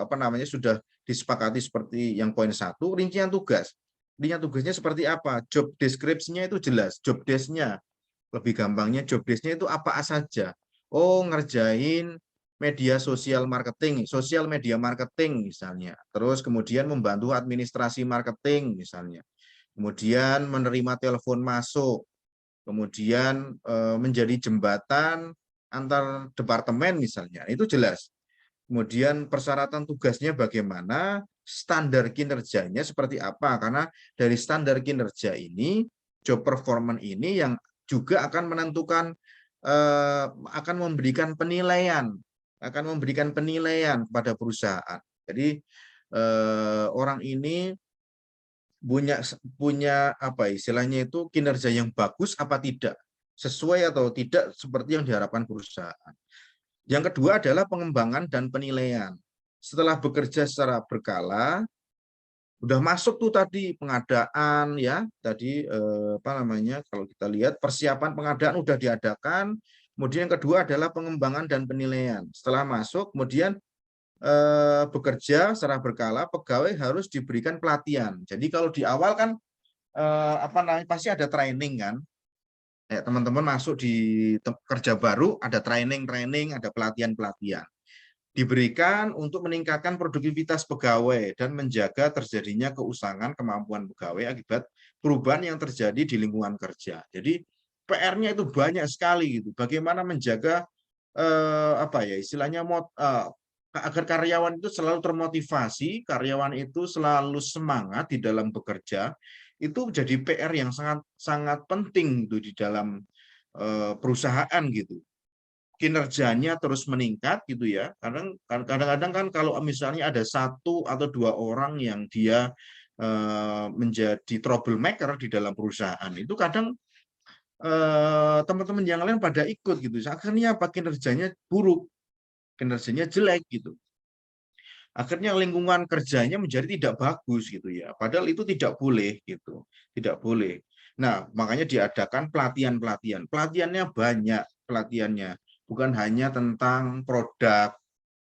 apa namanya sudah disepakati seperti yang poin 1, rincian tugas. Rincian tugasnya seperti apa? Job description-nya itu jelas, job desk-nya. Lebih gampangnya job desk-nya itu apa saja. Oh, ngerjain media sosial marketing, sosial media marketing misalnya. Terus kemudian membantu administrasi marketing misalnya. Kemudian menerima telepon masuk. Kemudian menjadi jembatan antar departemen misalnya. Itu jelas. Kemudian persyaratan tugasnya bagaimana, standar kinerjanya seperti apa. Karena dari standar kinerja ini, job performance ini yang juga akan menentukan, akan memberikan penilaian pada perusahaan. Jadi orang ini punya apa istilahnya itu kinerja yang bagus apa tidak, sesuai atau tidak seperti yang diharapkan perusahaan. Yang kedua adalah pengembangan dan penilaian. Setelah bekerja secara berkala, udah masuk tuh tadi pengadaan ya, tadi apa namanya kalau kita lihat persiapan pengadaan udah diadakan. Kemudian yang kedua adalah pengembangan dan penilaian. Setelah masuk, kemudian bekerja secara berkala, pegawai harus diberikan pelatihan. Jadi kalau di awal kan apa namanya pasti ada training kan. Teman-teman masuk di kerja baru ada training, ada pelatihan. Diberikan untuk meningkatkan produktivitas pegawai dan menjaga terjadinya keusangan kemampuan pegawai akibat perubahan yang terjadi di lingkungan kerja. Jadi PR-nya itu banyak sekali gitu. Bagaimana menjaga apa ya istilahnya agar karyawan itu selalu termotivasi, karyawan itu selalu semangat di dalam bekerja, itu jadi PR yang sangat sangat penting itu di dalam perusahaan gitu. Kinerjanya terus meningkat gitu ya. Kadang-kadang kan kalau misalnya ada 1 atau 2 orang yang dia menjadi troublemaker di dalam perusahaan, itu kadang teman-teman yang lain pada ikut gitu. Akhirnya apa kinerjanya buruk, kinerjanya jelek gitu. Akhirnya lingkungan kerjanya menjadi tidak bagus gitu ya. Padahal itu tidak boleh gitu, tidak boleh. Nah, makanya diadakan pelatihan-pelatihan. Pelatihannya banyak, pelatihannya bukan hanya tentang produk,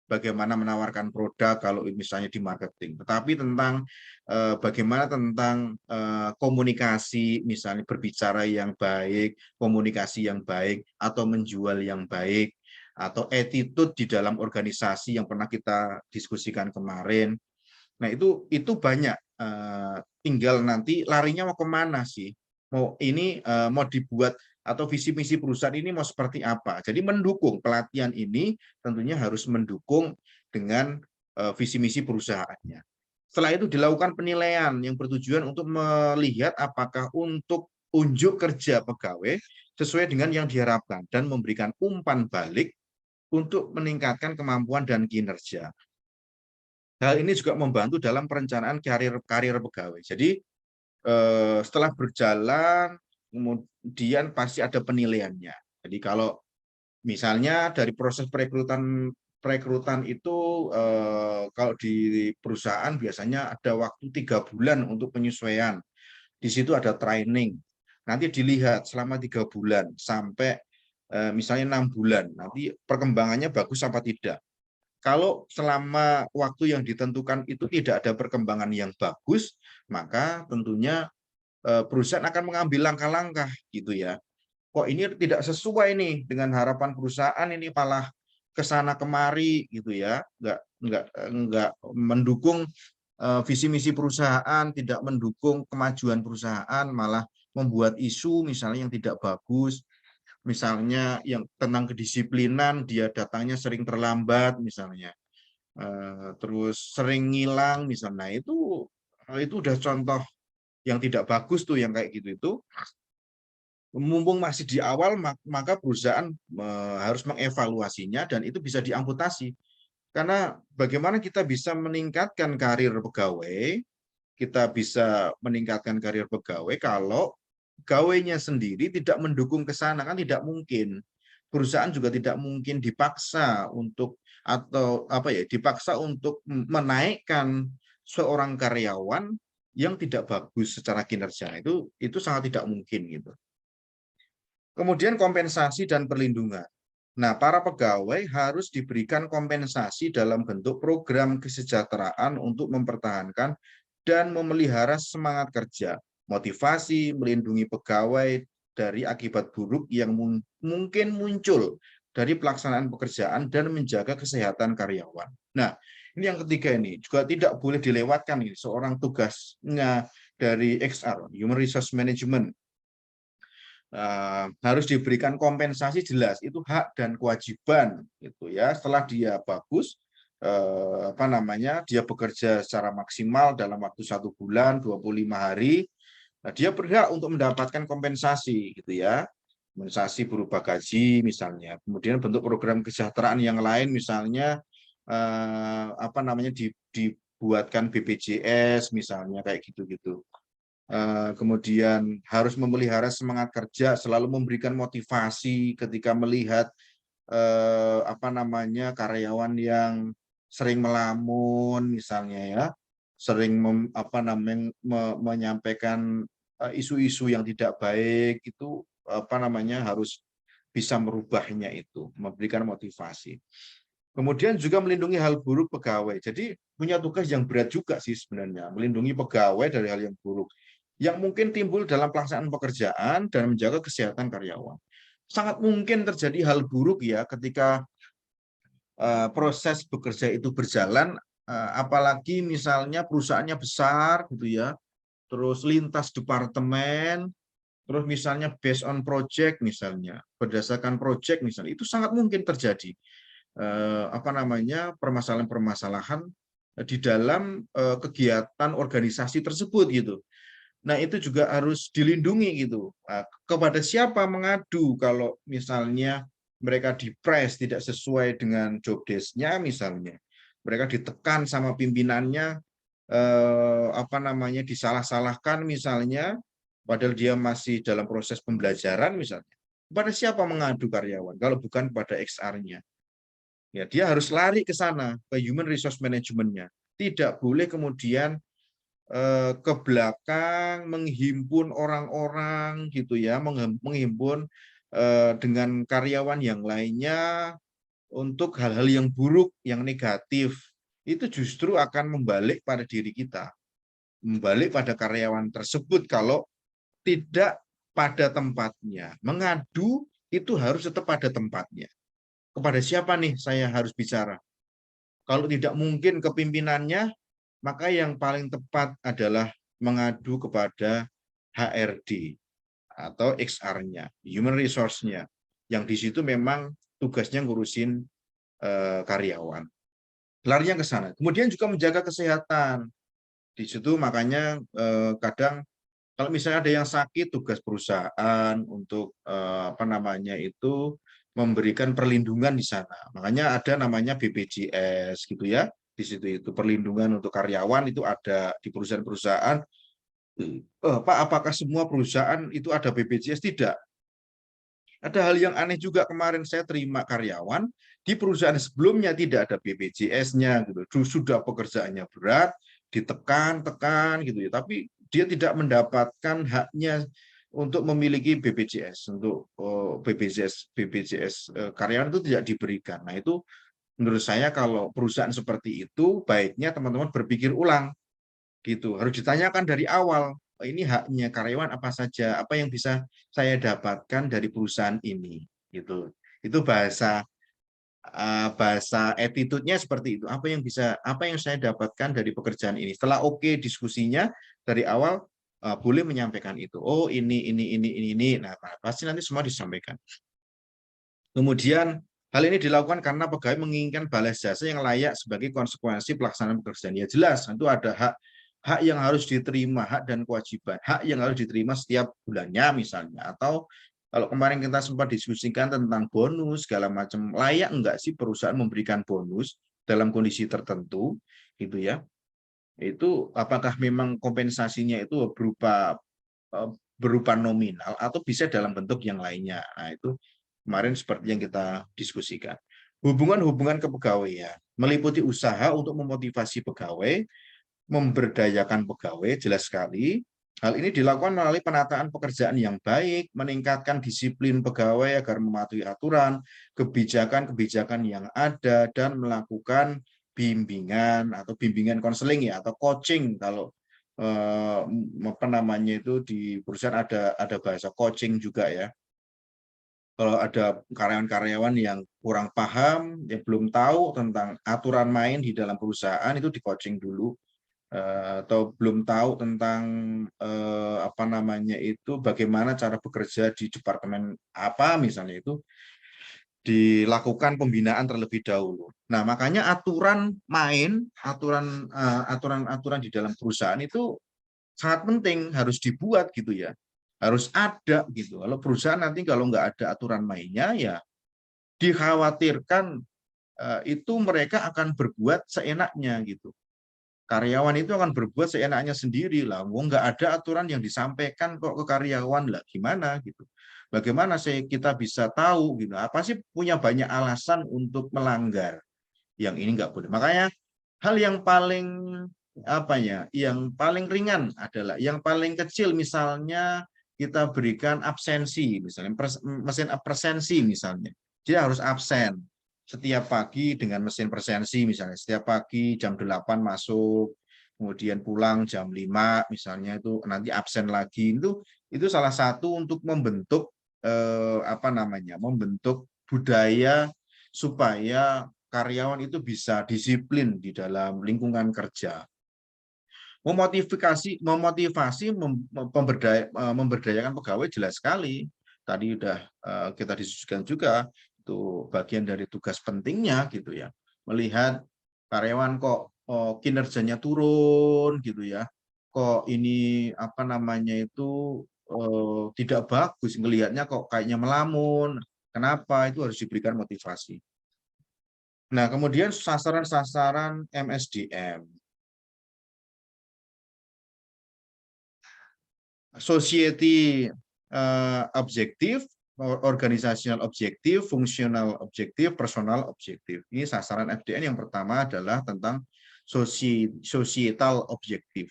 bagaimana menawarkan produk kalau misalnya di marketing, tetapi tentang bagaimana tentang komunikasi, misalnya berbicara yang baik, komunikasi yang baik, atau menjual yang baik, atau attitude di dalam organisasi yang pernah kita diskusikan kemarin. Nah, itu banyak. Tinggal nanti larinya mau kemana sih? Mau dibuat atau visi misi perusahaan ini mau seperti apa? Jadi mendukung pelatihan ini tentunya harus mendukung dengan visi misi perusahaannya. Setelah itu dilakukan penilaian yang bertujuan untuk melihat apakah untuk unjuk kerja pegawai sesuai dengan yang diharapkan dan memberikan umpan balik untuk meningkatkan kemampuan dan kinerja. Hal ini juga membantu dalam perencanaan karir pegawai. Jadi setelah berjalan, kemudian pasti ada penilaiannya. Jadi kalau misalnya dari proses perekrutan itu kalau di perusahaan biasanya ada waktu 3 bulan untuk penyesuaian. Di situ ada training. Nanti dilihat selama 3 bulan sampai misalnya 6 bulan. Nanti perkembangannya bagus apa tidak. Kalau selama waktu yang ditentukan itu tidak ada perkembangan yang bagus, maka tentunya perusahaan akan mengambil langkah-langkah gitu ya. Kok ini tidak sesuai nih dengan harapan perusahaan, ini malah ke sana kemari gitu ya, nggak mendukung visi misi perusahaan, tidak mendukung kemajuan perusahaan, malah membuat isu misalnya yang tidak bagus. Misalnya yang tentang kedisiplinan, dia datangnya sering terlambat misalnya, terus sering ngilang misalnya, itu udah contoh yang tidak bagus tuh yang kayak gitu itu. Mumpung masih di awal, maka perusahaan harus mengevaluasinya dan itu bisa diamputasi. Karena bagaimana kita bisa meningkatkan karir pegawai, kita bisa meningkatkan karir pegawai kalau pegawainya sendiri tidak mendukung ke sana, kan tidak mungkin. Perusahaan juga tidak mungkin dipaksa untuk atau apa ya, dipaksa untuk menaikkan seorang karyawan yang tidak bagus secara kinerja. Itu sangat tidak mungkin gitu. Kemudian kompensasi dan perlindungan. Nah, para pegawai harus diberikan kompensasi dalam bentuk program kesejahteraan untuk mempertahankan dan memelihara semangat kerja, motivasi, melindungi pegawai dari akibat buruk yang mungkin muncul dari pelaksanaan pekerjaan dan menjaga kesehatan karyawan. Nah, ini yang ketiga ini juga tidak boleh dilewatkan ini seorang tugasnya dari XR, Human Resource Management. Harus diberikan kompensasi jelas, itu hak dan kewajiban gitu ya. Setelah dia bagus, dia bekerja secara maksimal dalam waktu 1 bulan 25 hari, nah, dia berhak untuk mendapatkan kompensasi gitu ya, kompensasi berupa gaji misalnya. Kemudian bentuk program kesejahteraan yang lain misalnya dibuatkan BPJS misalnya kayak gitu-gitu. Kemudian harus memelihara semangat kerja, selalu memberikan motivasi ketika melihat karyawan yang sering melamun misalnya ya, sering menyampaikan isu-isu yang tidak baik, itu harus bisa merubahnya, itu memberikan motivasi. Kemudian juga melindungi hal buruk pegawai. Jadi punya tugas yang berat juga sih sebenarnya, melindungi pegawai dari hal yang buruk yang mungkin timbul dalam pelaksanaan pekerjaan dan menjaga kesehatan karyawan. Sangat mungkin terjadi hal buruk ya ketika proses bekerja itu berjalan, apalagi misalnya perusahaannya besar gitu ya, terus lintas departemen, terus misalnya based on project misalnya, berdasarkan project misalnya, itu sangat mungkin terjadi permasalahan-permasalahan di dalam kegiatan organisasi tersebut gitu. Nah, itu juga harus dilindungi gitu. Kepada siapa mengadu kalau misalnya mereka dipres tidak sesuai dengan job desk-nya misalnya. Mereka ditekan sama pimpinannya, disalah-salahkan misalnya, padahal dia masih dalam proses pembelajaran misalnya. Kepada siapa mengadu karyawan kalau bukan pada XR-nya? Ya, dia harus lari ke sana, ke human resource management-nya. Tidak boleh kemudian ke belakang menghimpun orang-orang gitu ya, menghimpun dengan karyawan yang lainnya untuk hal-hal yang buruk, yang negatif. Itu justru akan membalik pada diri kita, membalik pada karyawan tersebut kalau tidak pada tempatnya. Mengadu itu harus tetap pada tempatnya. Kepada siapa nih saya harus bicara? Kalau tidak mungkin ke pimpinannya, maka yang paling tepat adalah mengadu kepada HRD atau XR-nya, Human Resource-nya, yang di situ memang tugasnya ngurusin karyawan. Larinya ke sana. Kemudian juga menjaga kesehatan. Di situ makanya kadang kalau misalnya ada yang sakit, tugas perusahaan untuk apa namanya itu memberikan perlindungan di sana. Makanya ada namanya BPJS gitu ya. Di situ itu perlindungan untuk karyawan itu ada di perusahaan-perusahaan. Pak, apakah semua perusahaan itu ada BPJS? Tidak. Ada hal yang aneh juga kemarin saya terima karyawan di perusahaan sebelumnya tidak ada BPJS-nya gitu. Sudah pekerjaannya berat, ditekan-tekan gitu ya. Tapi dia tidak mendapatkan haknya untuk memiliki BPJS, untuk BPJS karyawan itu tidak diberikan. Nah, itu menurut saya kalau perusahaan seperti itu baiknya teman-teman berpikir ulang gitu. Harus ditanyakan dari awal, ini haknya karyawan apa saja, apa yang bisa saya dapatkan dari perusahaan ini gitu. Itu bahasa attitude-nya seperti itu. Apa yang saya dapatkan dari pekerjaan ini. Setelah oke diskusinya dari awal boleh menyampaikan itu. Oh, ini. Nah, pasti nanti semua disampaikan. Kemudian hal ini dilakukan karena pegawai menginginkan balas jasa yang layak sebagai konsekuensi pelaksanaan pekerjaan. Ya jelas, itu ada hak yang harus diterima, hak dan kewajiban, hak yang harus diterima setiap bulannya misalnya. Atau kalau kemarin kita sempat diskusikan tentang bonus segala macam, layak enggak sih perusahaan memberikan bonus dalam kondisi tertentu gitu ya. Itu apakah memang kompensasinya itu berupa nominal atau bisa dalam bentuk yang lainnya. Nah, itu kemarin seperti yang kita diskusikan. Hubungan-hubungan kepegawaian meliputi usaha untuk memotivasi pegawai, memberdayakan pegawai, jelas sekali. Hal ini dilakukan melalui penataan pekerjaan yang baik, meningkatkan disiplin pegawai agar mematuhi aturan, kebijakan-kebijakan yang ada, dan melakukan bimbingan atau bimbingan konseling ya atau coaching kalau apa namanya itu di perusahaan ada bahasa coaching juga ya. Kalau ada karyawan-karyawan yang kurang paham, yang belum tahu tentang aturan main di dalam perusahaan itu di coaching dulu, atau belum tahu tentang apa namanya itu bagaimana cara bekerja di departemen apa misalnya itu dilakukan pembinaan terlebih dahulu. Nah, makanya aturan main, aturan di dalam perusahaan itu sangat penting, harus dibuat gitu ya. Harus ada gitu. Kalau perusahaan nanti kalau nggak ada aturan mainnya ya dikhawatirkan itu mereka akan berbuat seenaknya gitu. Karyawan itu akan berbuat seenaknya sendiri lah. Nggak ada aturan yang disampaikan kok ke karyawan lah. Gimana gitu? Bagaimana kita bisa tahu gitu? Apa sih punya banyak alasan untuk melanggar? Yang ini nggak boleh. Makanya hal yang paling apa ya? Yang paling ringan adalah yang paling kecil misalnya kita berikan absensi, misalnya mesin absensi misalnya. Dia harus absen setiap pagi dengan mesin presensi misalnya setiap pagi jam 8 masuk kemudian pulang jam 5 misalnya itu nanti absen lagi itu salah satu untuk membentuk apa namanya membentuk budaya supaya karyawan itu bisa disiplin di dalam lingkungan kerja memotivasi memberdayakan pegawai jelas sekali tadi udah kita diskusikan juga itu bagian dari tugas pentingnya gitu ya melihat karyawan kok kinerjanya turun gitu ya kok ini apa namanya itu tidak bagus ngelihatnya kok kayaknya melamun kenapa itu harus diberikan motivasi. Nah kemudian sasaran-sasaran MSDM society objektif organisasional objektif, fungsional objektif, personal objektif. Ini sasaran FDN yang pertama adalah tentang societal objektif.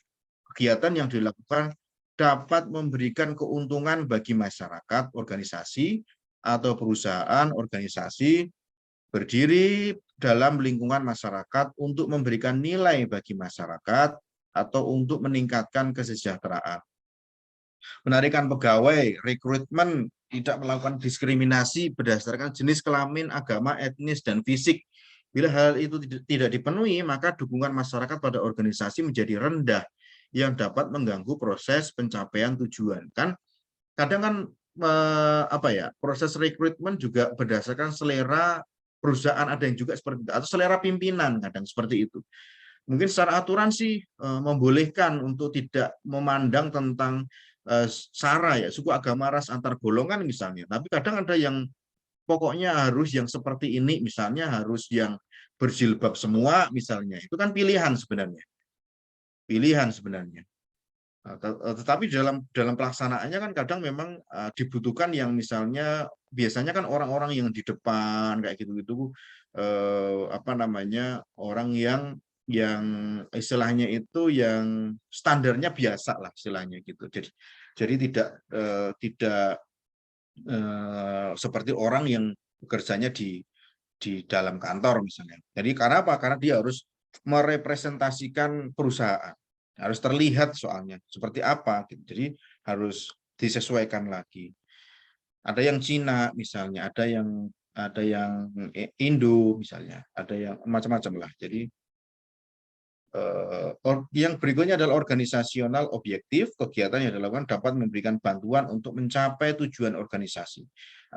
Kegiatan yang dilakukan dapat memberikan keuntungan bagi masyarakat, organisasi, atau perusahaan, organisasi berdiri dalam lingkungan masyarakat untuk memberikan nilai bagi masyarakat atau untuk meningkatkan kesejahteraan. Penarikan pegawai, rekrutmen, tidak melakukan diskriminasi berdasarkan jenis kelamin, agama, etnis, dan fisik. Bila hal itu tidak dipenuhi, maka dukungan masyarakat pada organisasi menjadi rendah yang dapat mengganggu proses pencapaian tujuan. Kan kadang kan proses rekrutmen juga berdasarkan selera perusahaan, ada yang juga seperti itu, atau selera pimpinan kadang seperti itu. Mungkin secara aturan sih membolehkan untuk tidak memandang tentang sara ya, suku, agama, ras, antar golongan misalnya. Tapi kadang ada yang pokoknya harus yang seperti ini, misalnya harus yang berjilbab semua misalnya. Itu kan pilihan sebenarnya. Pilihan sebenarnya. Tetapi dalam pelaksanaannya kan kadang memang dibutuhkan yang misalnya biasanya kan orang-orang yang di depan kayak gitu-gitu orang yang istilahnya itu yang standarnya biasa lah istilahnya gitu. Jadi tidak seperti orang yang bekerjanya di dalam kantor misalnya. Jadi karena apa? Karena dia harus merepresentasikan perusahaan. Harus terlihat soalnya seperti apa gitu. Jadi harus disesuaikan lagi. Ada yang Cina misalnya, ada yang Indo misalnya, ada yang macam-macam lah. Jadi yang berikutnya adalah organisasional objektif. Kegiatan yang dilakukan dapat memberikan bantuan untuk mencapai tujuan organisasi.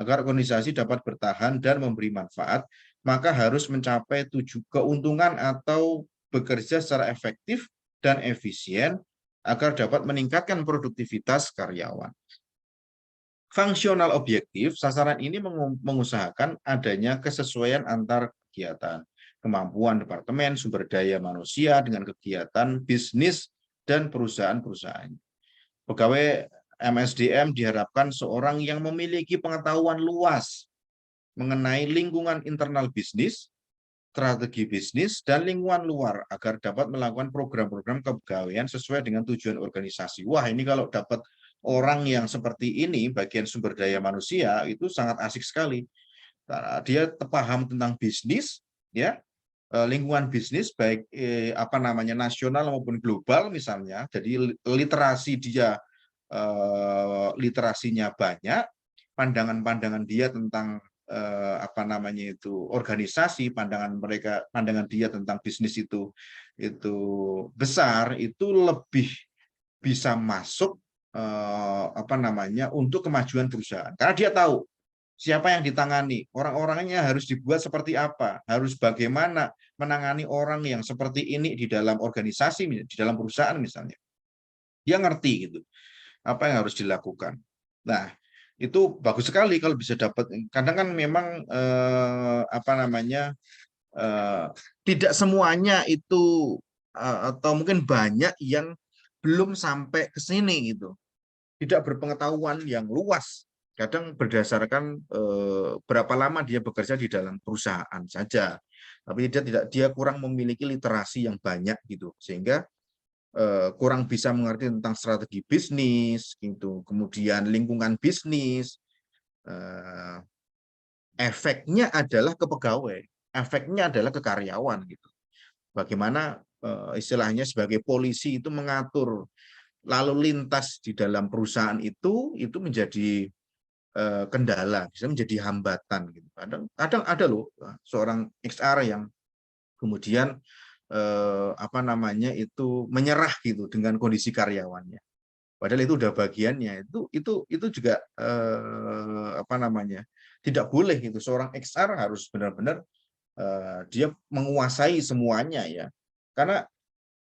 Agar organisasi dapat bertahan dan memberi manfaat, maka harus mencapai keuntungan atau bekerja secara efektif dan efisien agar dapat meningkatkan produktivitas karyawan. Fungsional objektif, sasaran ini mengusahakan adanya kesesuaian antar kegiatan, kemampuan departemen sumber daya manusia dengan kegiatan bisnis dan perusahaan-perusahaan. Pegawai MSDM diharapkan seorang yang memiliki pengetahuan luas mengenai lingkungan internal bisnis, strategi bisnis, dan lingkungan luar agar dapat melakukan program-program kepegawaian sesuai dengan tujuan organisasi. Wah, ini kalau dapat orang yang seperti ini, bagian sumber daya manusia, itu sangat asik sekali. Karena dia paham tentang bisnis, ya, lingkungan bisnis baik nasional maupun global misalnya. Jadi literasi dia literasinya banyak, pandangan-pandangan dia tentang organisasi, pandangan dia tentang bisnis itu besar, itu lebih bisa masuk untuk kemajuan perusahaan. Karena dia tahu siapa yang ditangani, orang-orangnya harus dibuat seperti apa, harus bagaimana menangani orang yang seperti ini di dalam organisasi, di dalam perusahaan misalnya. Dia ngerti gitu, apa yang harus dilakukan. Nah, itu bagus sekali kalau bisa dapat. Kadang kan memang tidak semuanya itu atau mungkin banyak yang belum sampai ke sini gitu, tidak berpengetahuan yang luas. Kadang berdasarkan berapa lama dia bekerja di dalam perusahaan saja, tapi dia kurang memiliki literasi yang banyak gitu, sehingga kurang bisa mengerti tentang strategi bisnis gitu, kemudian lingkungan bisnis. Efeknya adalah ke pegawai, efeknya adalah ke karyawan gitu. Bagaimana istilahnya sebagai polisi itu mengatur lalu lintas di dalam perusahaan itu menjadi kendala, bisa menjadi hambatan gitu. Kadang ada loh seorang XR yang kemudian menyerah gitu dengan kondisi karyawannya. Padahal itu udah bagiannya. Itu juga tidak boleh gitu. Seorang XR harus benar-benar dia menguasai semuanya ya. Karena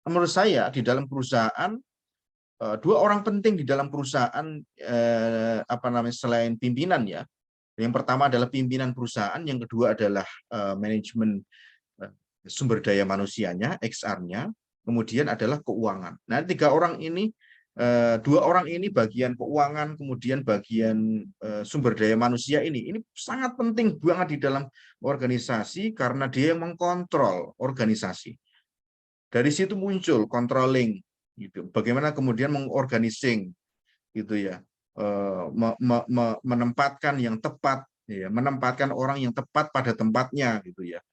menurut saya di dalam perusahaan dua orang penting di dalam perusahaan selain pimpinan ya. Yang pertama adalah pimpinan perusahaan, yang kedua adalah manajemen sumber daya manusianya, XR-nya, kemudian adalah keuangan. Nah, tiga orang ini dua orang ini bagian keuangan, kemudian bagian sumber daya manusia ini sangat penting banget di dalam organisasi karena dia yang mengkontrol organisasi. Dari situ muncul controlling, gitu. Bagaimana kemudian mengorganising, gitu ya, menempatkan yang tepat, ya, menempatkan orang yang tepat pada tempatnya, gitu ya,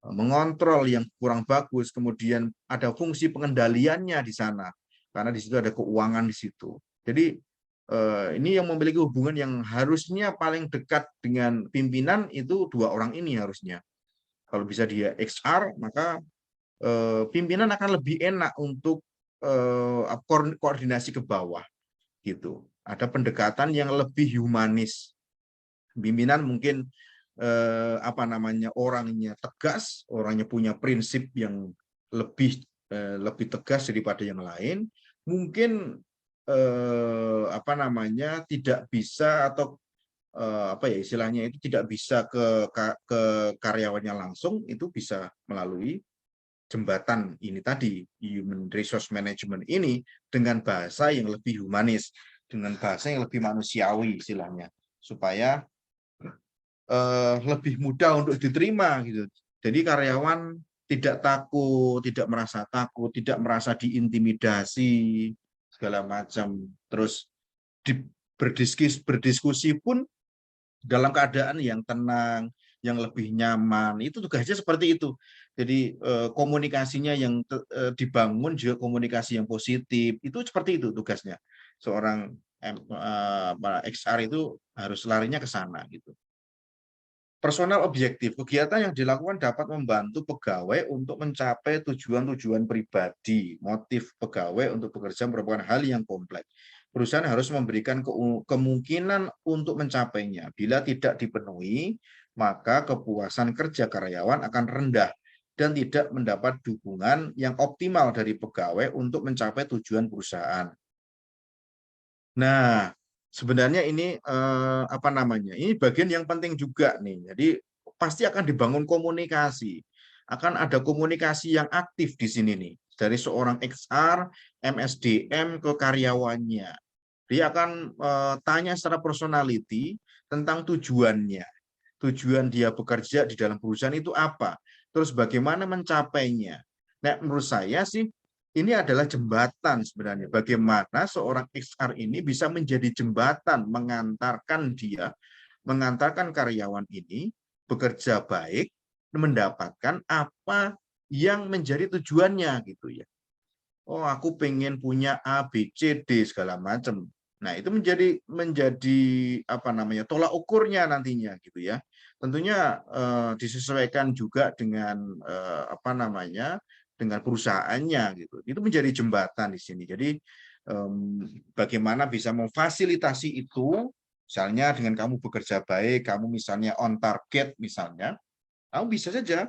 mengontrol yang kurang bagus, kemudian ada fungsi pengendaliannya di sana karena di situ ada keuangan di situ. Jadi ini yang memiliki hubungan yang harusnya paling dekat dengan pimpinan itu dua orang ini harusnya. Kalau bisa dia XR, maka pimpinan akan lebih enak untuk koordinasi ke bawah gitu. Ada pendekatan yang lebih humanis. Pimpinan mungkin orangnya tegas, orangnya punya prinsip yang lebih tegas daripada yang lain, mungkin tidak bisa atau istilahnya itu tidak bisa ke karyawannya langsung, itu bisa melalui jembatan ini tadi, human resource management ini, dengan bahasa yang lebih humanis, dengan bahasa yang lebih manusiawi istilahnya, supaya lebih mudah untuk diterima gitu. Jadi karyawan tidak takut, tidak merasa diintimidasi segala macam. Terus berdiskusi pun dalam keadaan yang tenang, yang lebih nyaman. Itu tugasnya seperti itu. Jadi komunikasinya yang dibangun juga komunikasi yang positif. Itu seperti itu tugasnya. Seorang XR itu harus larinya ke sana gitu. Personal objektif, kegiatan yang dilakukan dapat membantu pegawai untuk mencapai tujuan-tujuan pribadi. Motif pegawai untuk bekerja merupakan hal yang kompleks. Perusahaan harus memberikan kemungkinan untuk mencapainya. Bila tidak dipenuhi, maka kepuasan kerja karyawan akan rendah dan tidak mendapat dukungan yang optimal dari pegawai untuk mencapai tujuan perusahaan. Nah, sebenarnya ini ini bagian yang penting juga nih. Jadi pasti akan dibangun komunikasi, akan ada komunikasi yang aktif di sini nih dari seorang XR, MSDM ke karyawannya. Dia akan tanya secara personality tentang tujuannya, tujuan dia bekerja di dalam perusahaan itu apa, terus bagaimana mencapainya. Nah, menurut saya sih ini adalah jembatan sebenarnya. Bagaimana seorang XR ini bisa menjadi jembatan mengantarkan karyawan ini bekerja baik, mendapatkan apa yang menjadi tujuannya gitu ya. Oh, aku pengen punya A, B, C, D segala macam. Nah, itu menjadi tolak ukurnya nantinya gitu ya. Tentunya disesuaikan juga dengan dengan perusahaannya gitu. Itu menjadi jembatan di sini. Jadi bagaimana bisa memfasilitasi itu, misalnya dengan kamu bekerja baik, kamu misalnya on target misalnya, kamu bisa saja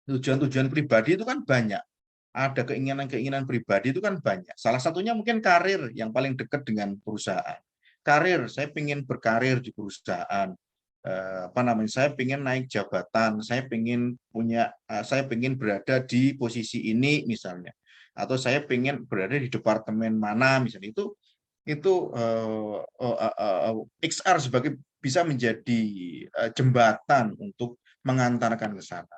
tujuan-tujuan pribadi itu kan banyak. Ada keinginan-keinginan pribadi itu kan banyak. Salah satunya mungkin karir yang paling dekat dengan perusahaan. Karir, saya ingin berkarir di perusahaan. Saya ingin naik jabatan, saya ingin berada di posisi ini misalnya, atau saya ingin berada di departemen mana misalnya. Itu XR sebagai bisa menjadi jembatan untuk mengantarkan ke sana.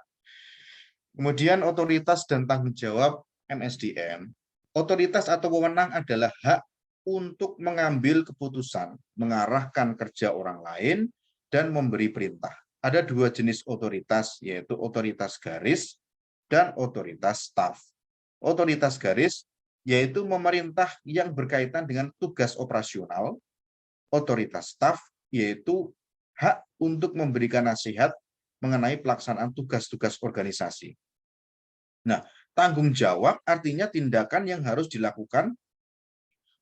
Kemudian otoritas dan tanggung jawab MSDM. Otoritas atau wewenang adalah hak untuk mengambil keputusan, mengarahkan kerja orang lain, dan memberi perintah. Ada dua jenis otoritas, yaitu otoritas garis dan otoritas staf. Otoritas garis yaitu memerintah yang berkaitan dengan tugas operasional. Otoritas staf yaitu hak untuk memberikan nasihat mengenai pelaksanaan tugas-tugas organisasi. Nah, tanggung jawab artinya tindakan yang harus dilakukan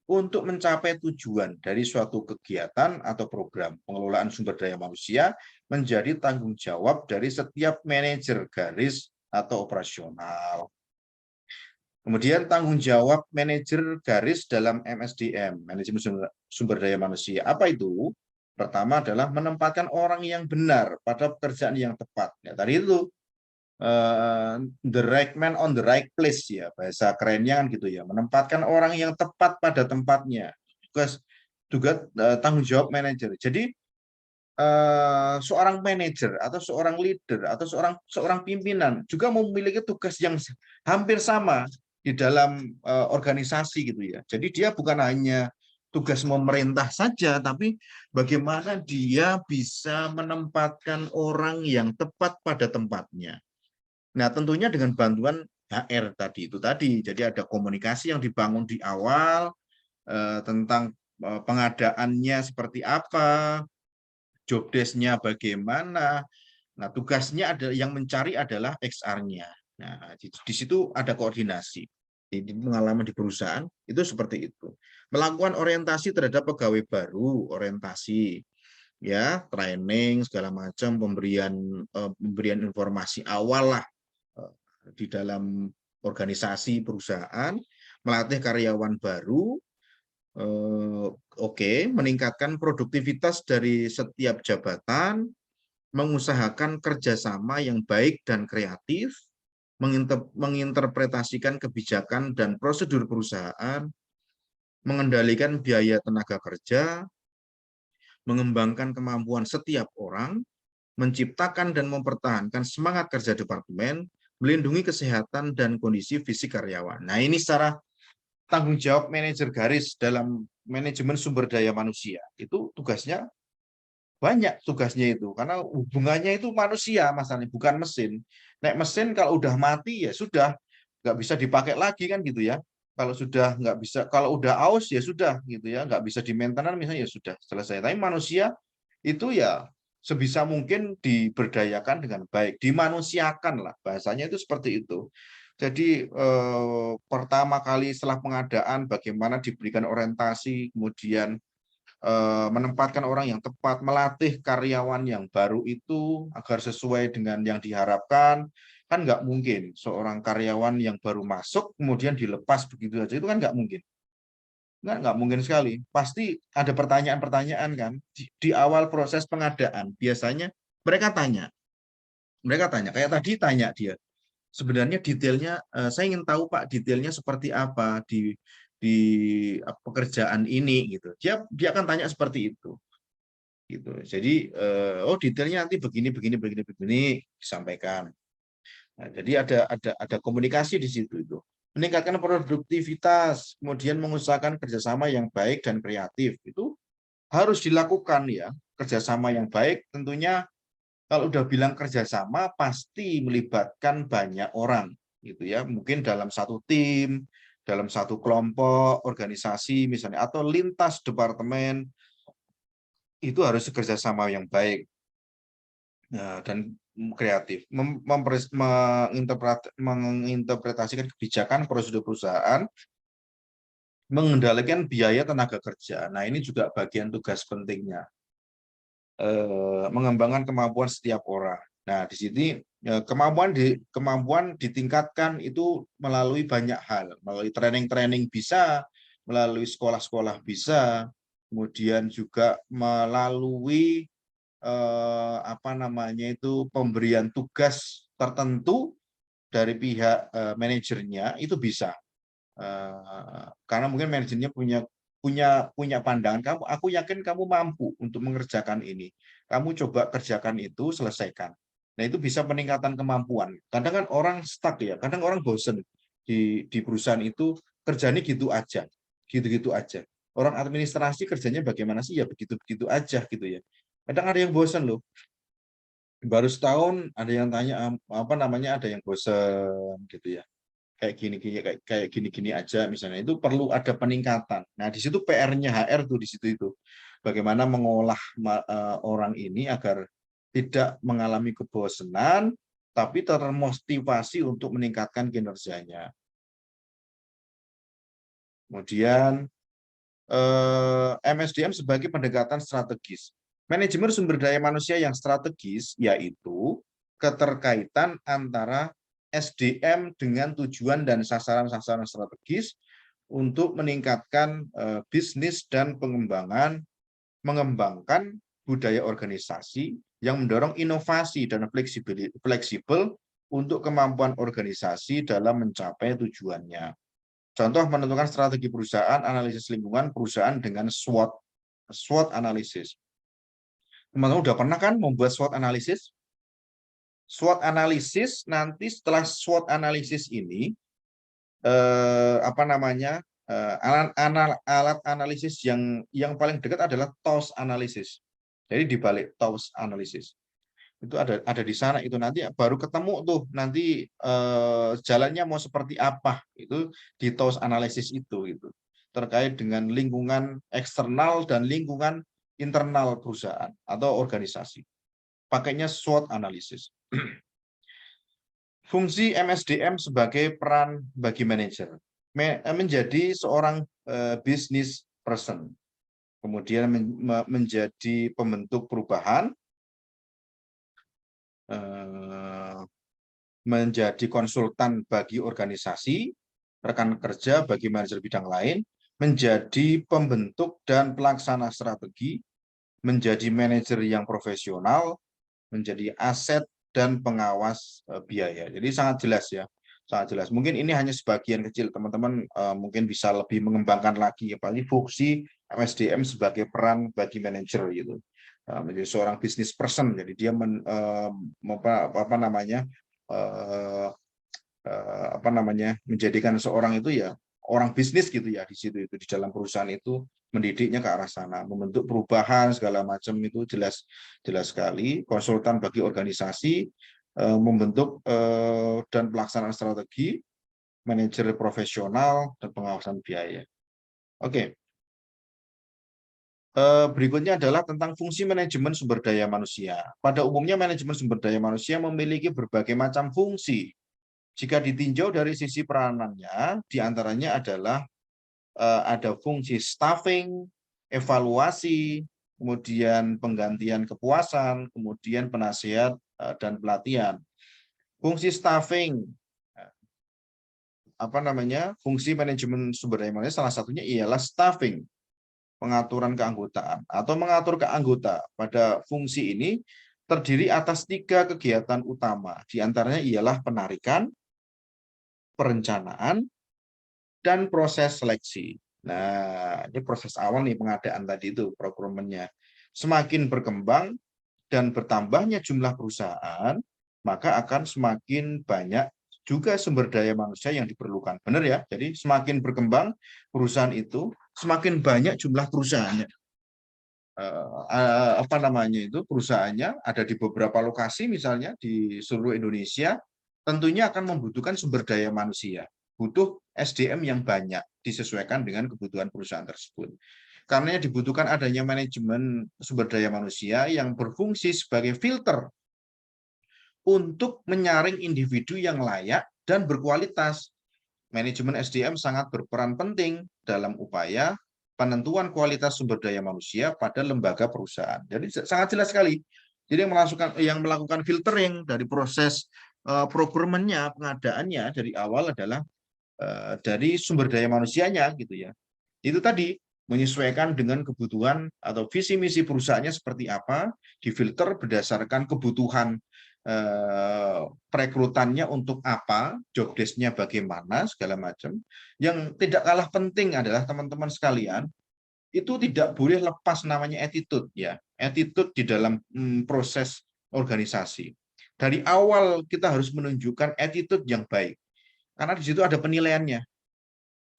untuk mencapai tujuan dari suatu kegiatan atau program. Pengelolaan sumber daya manusia menjadi tanggung jawab dari setiap manajer garis atau operasional. Kemudian tanggung jawab manajer garis dalam MSDM, manajemen sumber daya manusia. Apa itu? Pertama adalah menempatkan orang yang benar pada pekerjaan yang tepat. Ya, tadi itu the right man on the right place ya, bahasa kerennya kan gitu ya, menempatkan orang yang tepat pada tempatnya. Tugas juga tanggung jawab manajer. Jadi seorang manajer atau seorang leader atau seorang pimpinan juga memiliki tugas yang hampir sama di dalam organisasi gitu ya. Jadi dia bukan hanya tugas memerintah saja, tapi bagaimana dia bisa menempatkan orang yang tepat pada tempatnya. Nah, tentunya dengan bantuan HR tadi itu tadi. Jadi ada komunikasi yang dibangun di awal tentang pengadaannya seperti apa, job desk-nya bagaimana. Nah, tugasnya ada yang mencari adalah XR-nya. Nah, di situ ada koordinasi. Di pengalaman di perusahaan itu seperti itu. Melakukan orientasi terhadap pegawai baru, orientasi, ya, training segala macam, pemberian informasi awal lah di dalam organisasi perusahaan, melatih karyawan baru. Meningkatkan produktivitas dari setiap jabatan, mengusahakan kerjasama yang baik dan kreatif, menginterpretasikan kebijakan dan prosedur perusahaan, mengendalikan biaya tenaga kerja, mengembangkan kemampuan setiap orang, menciptakan dan mempertahankan semangat kerja departemen, melindungi kesehatan dan kondisi fisik karyawan. Nah, ini secara tanggung jawab manajer garis dalam manajemen sumber daya manusia. Itu tugasnya banyak tugasnya itu, karena hubungannya itu manusia masalahnya, bukan mesin. Nek mesin kalau udah mati ya sudah, nggak bisa dipakai lagi kan gitu ya. Kalau sudah nggak bisa, kalau udah aus ya sudah gitu ya, nggak bisa di maintenance misalnya ya sudah selesai. Tapi manusia itu ya sebisa mungkin diberdayakan dengan baik, dimanusiakan lah, bahasanya itu seperti itu. Jadi pertama kali setelah pengadaan bagaimana diberikan orientasi, kemudian menempatkan orang yang tepat, melatih karyawan yang baru itu agar sesuai dengan yang diharapkan. Kan nggak mungkin seorang karyawan yang baru masuk kemudian dilepas begitu saja, itu kan nggak mungkin. Nggak mungkin sekali. Pasti ada pertanyaan-pertanyaan kan di awal proses pengadaan. Biasanya mereka tanya, kayak tadi tanya dia, sebenarnya detailnya, saya ingin tahu Pak, detailnya seperti apa di pekerjaan ini gitu. Dia akan tanya seperti itu gitu. Jadi detailnya nanti begini disampaikan. Nah, jadi ada komunikasi di situ itu. Meningkatkan produktivitas, kemudian mengusahakan kerjasama yang baik dan kreatif. Itu harus dilakukan ya. Kerjasama yang baik tentunya kalau udah bilang kerjasama pasti melibatkan banyak orang gitu ya. Mungkin dalam satu tim, dalam satu kelompok, organisasi misalnya, atau lintas departemen, itu harus kerjasama yang baik dan kreatif, menginterpretasikan kebijakan prosedur perusahaan, mengendalikan biaya tenaga kerja. Nah, ini juga bagian tugas pentingnya, mengembangkan kemampuan setiap orang. Nah, di sini kemampuan ditingkatkan itu melalui banyak hal, melalui training-training bisa, melalui sekolah-sekolah bisa, kemudian juga melalui pemberian tugas tertentu dari pihak manajernya itu bisa, karena mungkin manajernya punya pandangan, aku yakin kamu mampu untuk mengerjakan ini, kamu coba kerjakan itu, selesaikan. Nah, itu bisa peningkatan kemampuan. Kadang kan orang stuck ya, kadang orang bosen di perusahaan itu, kerjanya gitu aja, gitu-gitu aja. Orang administrasi kerjanya bagaimana sih, ya begitu-begitu aja gitu ya. Kadang ada yang bosen loh, baru setahun ada yang tanya ada yang bosen gitu ya, kayak gini aja misalnya, itu perlu ada peningkatan. Nah, di situ PR-nya HR tuh di situ itu bagaimana mengolah orang ini agar tidak mengalami kebosanan tapi termotivasi untuk meningkatkan kinerjanya. Kemudian MSDM sebagai pendekatan strategis. Manajemen sumber daya manusia yang strategis yaitu keterkaitan antara SDM dengan tujuan dan sasaran-sasaran strategis untuk meningkatkan bisnis dan mengembangkan budaya organisasi yang mendorong inovasi dan fleksibel untuk kemampuan organisasi dalam mencapai tujuannya. Contoh menentukan strategi perusahaan, analisis lingkungan perusahaan dengan SWOT analisis. Teman-teman udah pernah kan membuat SWOT analisis? SWOT analisis nanti setelah SWOT analisis ini alat analisis yang paling dekat adalah TOS analisis. Jadi di balik TOS analisis itu ada di sana, itu nanti baru ketemu tuh nanti jalannya mau seperti apa itu di TOS analisis itu terkait dengan lingkungan eksternal dan lingkungan internal perusahaan atau organisasi. Pakainya SWOT analisis. Fungsi MSDM sebagai peran bagi manajer menjadi seorang business person, kemudian menjadi pembentuk perubahan, menjadi konsultan bagi organisasi, rekan kerja bagi manajer bidang lain, menjadi pembentuk dan pelaksana strategi, menjadi manajer yang profesional, menjadi aset dan pengawas biaya. Jadi sangat jelas ya, sangat jelas. Mungkin ini hanya sebagian kecil, teman-teman mungkin bisa lebih mengembangkan lagi, apalagi fungsi MSDM sebagai peran bagi manajer gitu. Menjadi seorang business person, jadi dia menjadikan seorang itu ya orang bisnis gitu ya di situ, itu di dalam perusahaan itu mendidiknya ke arah sana, membentuk perubahan segala macam, itu jelas sekali. Konsultan bagi organisasi, membentuk dan pelaksanaan strategi, manajer profesional dan pengawasan biaya. Oke. Berikutnya adalah tentang fungsi manajemen sumber daya manusia. Pada umumnya manajemen sumber daya manusia memiliki berbagai macam fungsi. Jika ditinjau dari sisi peranannya, diantaranya adalah ada fungsi staffing, evaluasi, kemudian penggantian kepuasan, kemudian penasihat dan pelatihan. Fungsi staffing, fungsi manajemen sumber daya manusia salah satunya ialah staffing, pengaturan keanggotaan atau mengatur keanggota. Pada fungsi ini terdiri atas 3 kegiatan utama, diantaranya ialah penarikan, perencanaan, dan proses seleksi. Nah, ini proses awal nih pengadaan tadi itu, procurement-nya. Semakin berkembang dan bertambahnya jumlah perusahaan, maka akan semakin banyak juga sumber daya manusia yang diperlukan. Benar ya? Jadi semakin berkembang perusahaan itu, semakin banyak jumlah perusahaannya. Perusahaannya ada di beberapa lokasi, misalnya di seluruh Indonesia, tentunya akan membutuhkan sumber daya manusia. Butuh SDM yang banyak disesuaikan dengan kebutuhan perusahaan tersebut. Karena dibutuhkan adanya manajemen sumber daya manusia yang berfungsi sebagai filter untuk menyaring individu yang layak dan berkualitas. Manajemen SDM sangat berperan penting dalam upaya penentuan kualitas sumber daya manusia pada lembaga perusahaan. Jadi sangat jelas sekali. Jadi yang melakukan filtering dari proses procurement-nya, pengadaannya dari awal adalah dari sumber daya manusianya gitu ya. Itu tadi menyesuaikan dengan kebutuhan atau visi misi perusahaannya seperti apa, difilter berdasarkan kebutuhan perekrutannya untuk apa, job desk-nya bagaimana, segala macam. Yang tidak kalah penting adalah teman-teman sekalian, itu tidak boleh lepas namanya attitude ya. Attitude di dalam proses organisasi. Dari awal kita harus menunjukkan attitude yang baik. Karena di situ ada penilaiannya.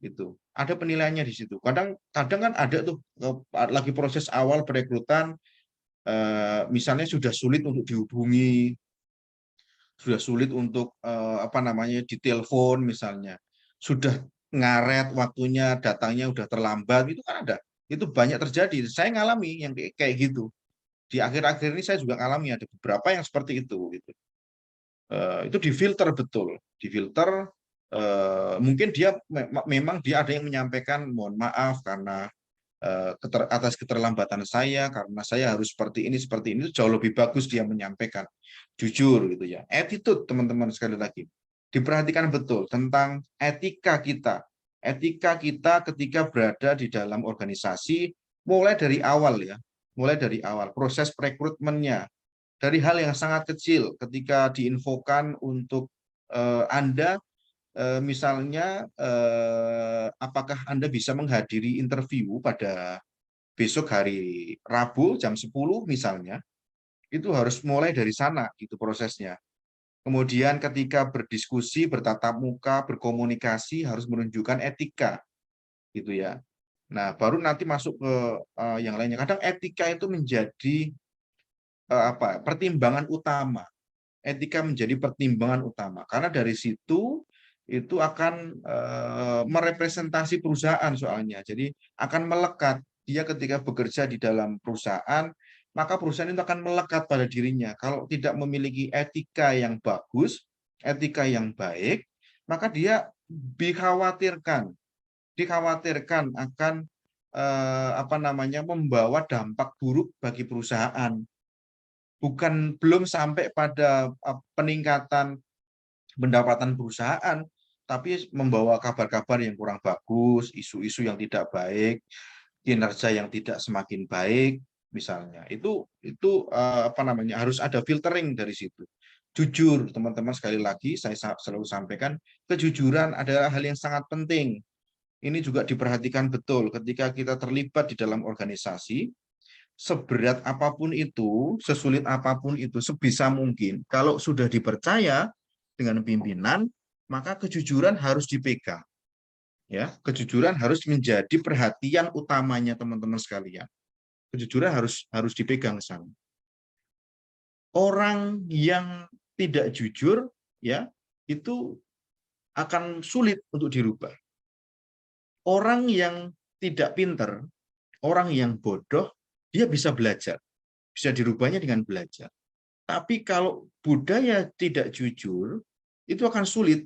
Itu ada penilaiannya di situ. Kadang kan ada tuh lagi proses awal perekrutan, misalnya sudah sulit untuk dihubungi, sudah sulit untuk ditelepon misalnya, sudah ngaret waktunya, datangnya udah terlambat, itu kan ada. Itu banyak terjadi. Saya ngalami yang kayak gitu. Di akhir-akhir ini saya juga ngalami ada beberapa yang seperti itu gitu. Itu difilter betul, difilter. Mungkin memang dia ada yang menyampaikan mohon maaf karena atas keterlambatan saya, karena saya harus seperti ini itu jauh lebih bagus dia menyampaikan jujur gitu ya. Attitude teman-teman, sekali lagi diperhatikan betul tentang etika kita ketika berada di dalam organisasi, mulai dari awal ya, mulai dari awal proses rekrutmennya, Dari hal yang sangat kecil ketika diinfokan untuk Anda misalnya apakah Anda bisa menghadiri interview pada besok hari Rabu jam 10 misalnya, itu harus mulai dari sana gitu prosesnya. Kemudian ketika berdiskusi, bertatap muka, berkomunikasi harus menunjukkan etika gitu ya. Nah, baru nanti masuk ke yang lainnya. Kadang etika itu menjadi pertimbangan utama. Etika menjadi pertimbangan utama karena dari situ itu akan merepresentasi perusahaan soalnya. Jadi akan melekat dia ketika bekerja di dalam perusahaan, maka perusahaan itu akan melekat pada dirinya. Kalau tidak memiliki etika yang bagus, etika yang baik, maka dia dikhawatirkan akan membawa dampak buruk bagi perusahaan. Belum sampai pada peningkatan pendapatan perusahaan, tapi membawa kabar-kabar yang kurang bagus, isu-isu yang tidak baik, kinerja yang tidak semakin baik, misalnya. Itu harus ada filtering dari situ. Jujur, teman-teman, sekali lagi saya selalu sampaikan, kejujuran adalah hal yang sangat penting. Ini juga diperhatikan betul ketika kita terlibat di dalam organisasi. Seberat apapun itu, sesulit apapun itu, sebisa mungkin, kalau sudah dipercaya dengan pimpinan, maka kejujuran harus dipegang. Ya, kejujuran harus menjadi perhatian utamanya teman-teman sekalian. Kejujuran harus dipegang sana. Orang yang tidak jujur, ya, itu akan sulit untuk dirubah. Orang yang tidak pinter, orang yang bodoh, dia bisa belajar. Bisa dirubahnya dengan belajar. Tapi kalau budaya tidak jujur, itu akan sulit.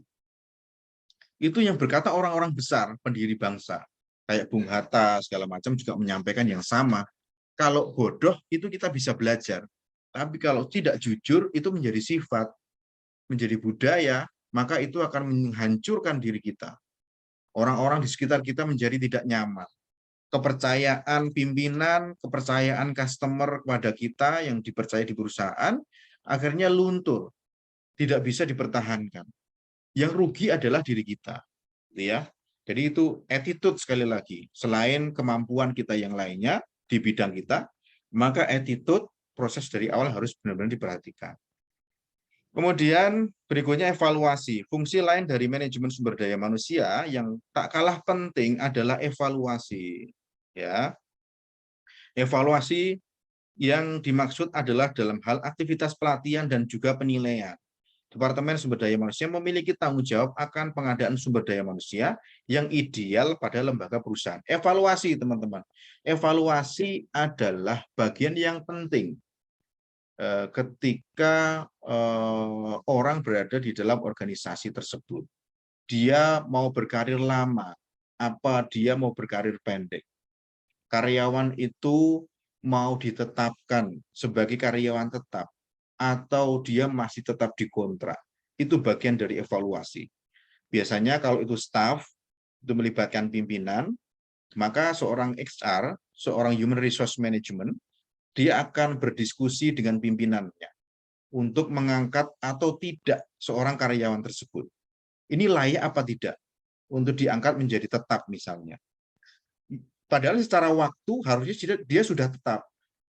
Itu yang berkata orang-orang besar, pendiri bangsa. Kayak Bung Hatta, segala macam juga menyampaikan yang sama. Kalau bodoh, itu kita bisa belajar. Tapi kalau tidak jujur, itu menjadi sifat, menjadi budaya, maka itu akan menghancurkan diri kita. Orang-orang di sekitar kita menjadi tidak nyaman. Kepercayaan pimpinan, kepercayaan customer kepada kita yang dipercaya di perusahaan, akhirnya luntur, tidak bisa dipertahankan. Yang rugi adalah diri kita, ya. Jadi itu attitude sekali lagi. Selain kemampuan kita yang lainnya di bidang kita, maka attitude proses dari awal harus benar-benar diperhatikan. Kemudian berikutnya evaluasi. Fungsi lain dari manajemen sumber daya manusia yang tak kalah penting adalah evaluasi. Ya, evaluasi yang dimaksud adalah dalam hal aktivitas pelatihan dan juga penilaian. Departemen Sumber Daya Manusia memiliki tanggung jawab akan pengadaan sumber daya manusia yang ideal pada lembaga perusahaan. Evaluasi, teman-teman. Evaluasi adalah bagian yang penting ketika orang berada di dalam organisasi tersebut. Dia mau berkarir lama, apa dia mau berkarir pendek. Karyawan itu mau ditetapkan sebagai karyawan tetap, atau dia masih tetap dikontrak. Itu bagian dari evaluasi. Biasanya kalau itu staff, itu melibatkan pimpinan, maka seorang HR, seorang Human Resource Management, dia akan berdiskusi dengan pimpinannya untuk mengangkat atau tidak seorang karyawan tersebut. Ini layak apa tidak untuk diangkat menjadi tetap misalnya. Padahal secara waktu harusnya dia sudah tetap.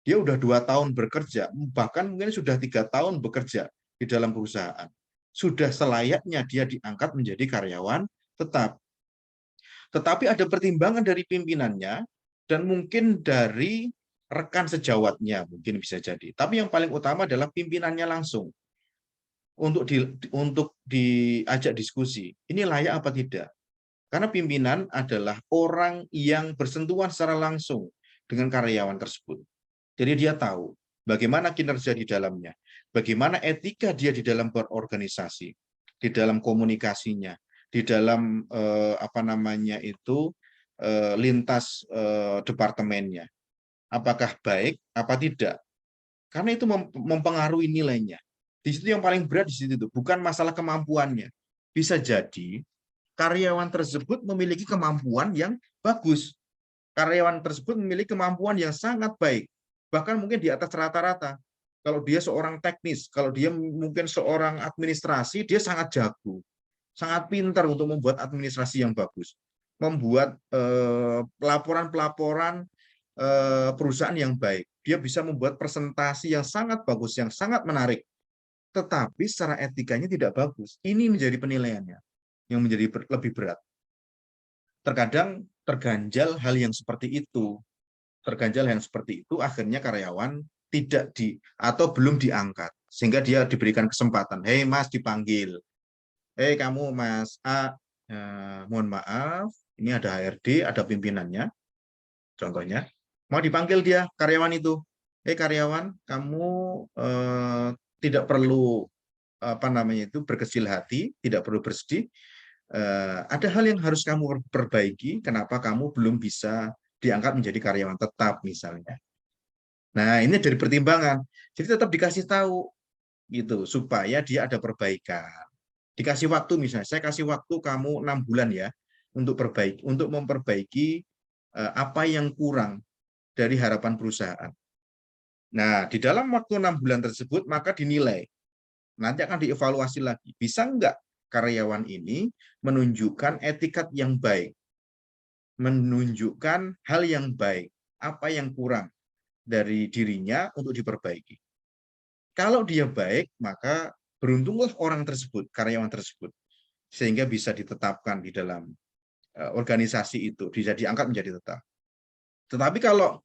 Dia sudah 2 tahun bekerja, bahkan mungkin sudah 3 tahun bekerja di dalam perusahaan. Sudah selayaknya dia diangkat menjadi karyawan tetap. Tetapi ada pertimbangan dari pimpinannya dan mungkin dari rekan sejawatnya, mungkin bisa jadi. Tapi yang paling utama adalah pimpinannya langsung untuk diajak diskusi. Ini layak apa tidak? Karena pimpinan adalah orang yang bersentuhan secara langsung dengan karyawan tersebut. Jadi dia tahu bagaimana kinerja di dalamnya, bagaimana etika dia di dalam berorganisasi, di dalam komunikasinya, di dalam lintas departemennya. Apakah baik, apa tidak? Karena itu mempengaruhi nilainya. Di situ yang paling berat di situ itu bukan masalah kemampuannya. Bisa jadi karyawan tersebut memiliki kemampuan yang bagus. Karyawan tersebut memiliki kemampuan yang sangat baik. Bahkan mungkin di atas rata-rata. kalau dia seorang teknis, kalau dia mungkin seorang administrasi, dia sangat jago, sangat pintar untuk membuat administrasi yang bagus, membuat pelaporan-pelaporan perusahaan yang baik. Dia bisa membuat presentasi yang sangat bagus, yang sangat menarik, tetapi secara etikanya tidak bagus. Ini menjadi penilaiannya yang menjadi lebih berat. Terkadang terganjal hal yang seperti itu. Terganjal yang seperti itu, akhirnya karyawan tidak atau belum diangkat, sehingga dia diberikan kesempatan. Hei Mas, dipanggil. Hei kamu Mas A, mohon maaf, ini ada HRD, ada pimpinannya, contohnya. Mau dipanggil dia, karyawan itu. Hei karyawan, kamu tidak perlu berkecil hati, tidak perlu bersedih. Ada hal yang harus kamu perbaiki. Kenapa kamu belum bisa diangkat menjadi karyawan tetap misalnya. Nah, ini dari pertimbangan. Jadi tetap dikasih tahu gitu supaya dia ada perbaikan. Dikasih waktu misalnya, saya kasih waktu kamu 6 bulan ya untuk memperbaiki apa yang kurang dari harapan perusahaan. Nah, di dalam waktu 6 bulan tersebut maka dinilai. Nanti akan dievaluasi lagi. Bisa enggak karyawan ini menunjukkan etikat yang baik, menunjukkan hal yang baik, apa yang kurang dari dirinya untuk diperbaiki. Kalau dia baik, maka beruntunglah orang tersebut, karyawan tersebut, sehingga bisa ditetapkan di dalam organisasi itu, bisa diangkat menjadi tetap. Tetapi kalau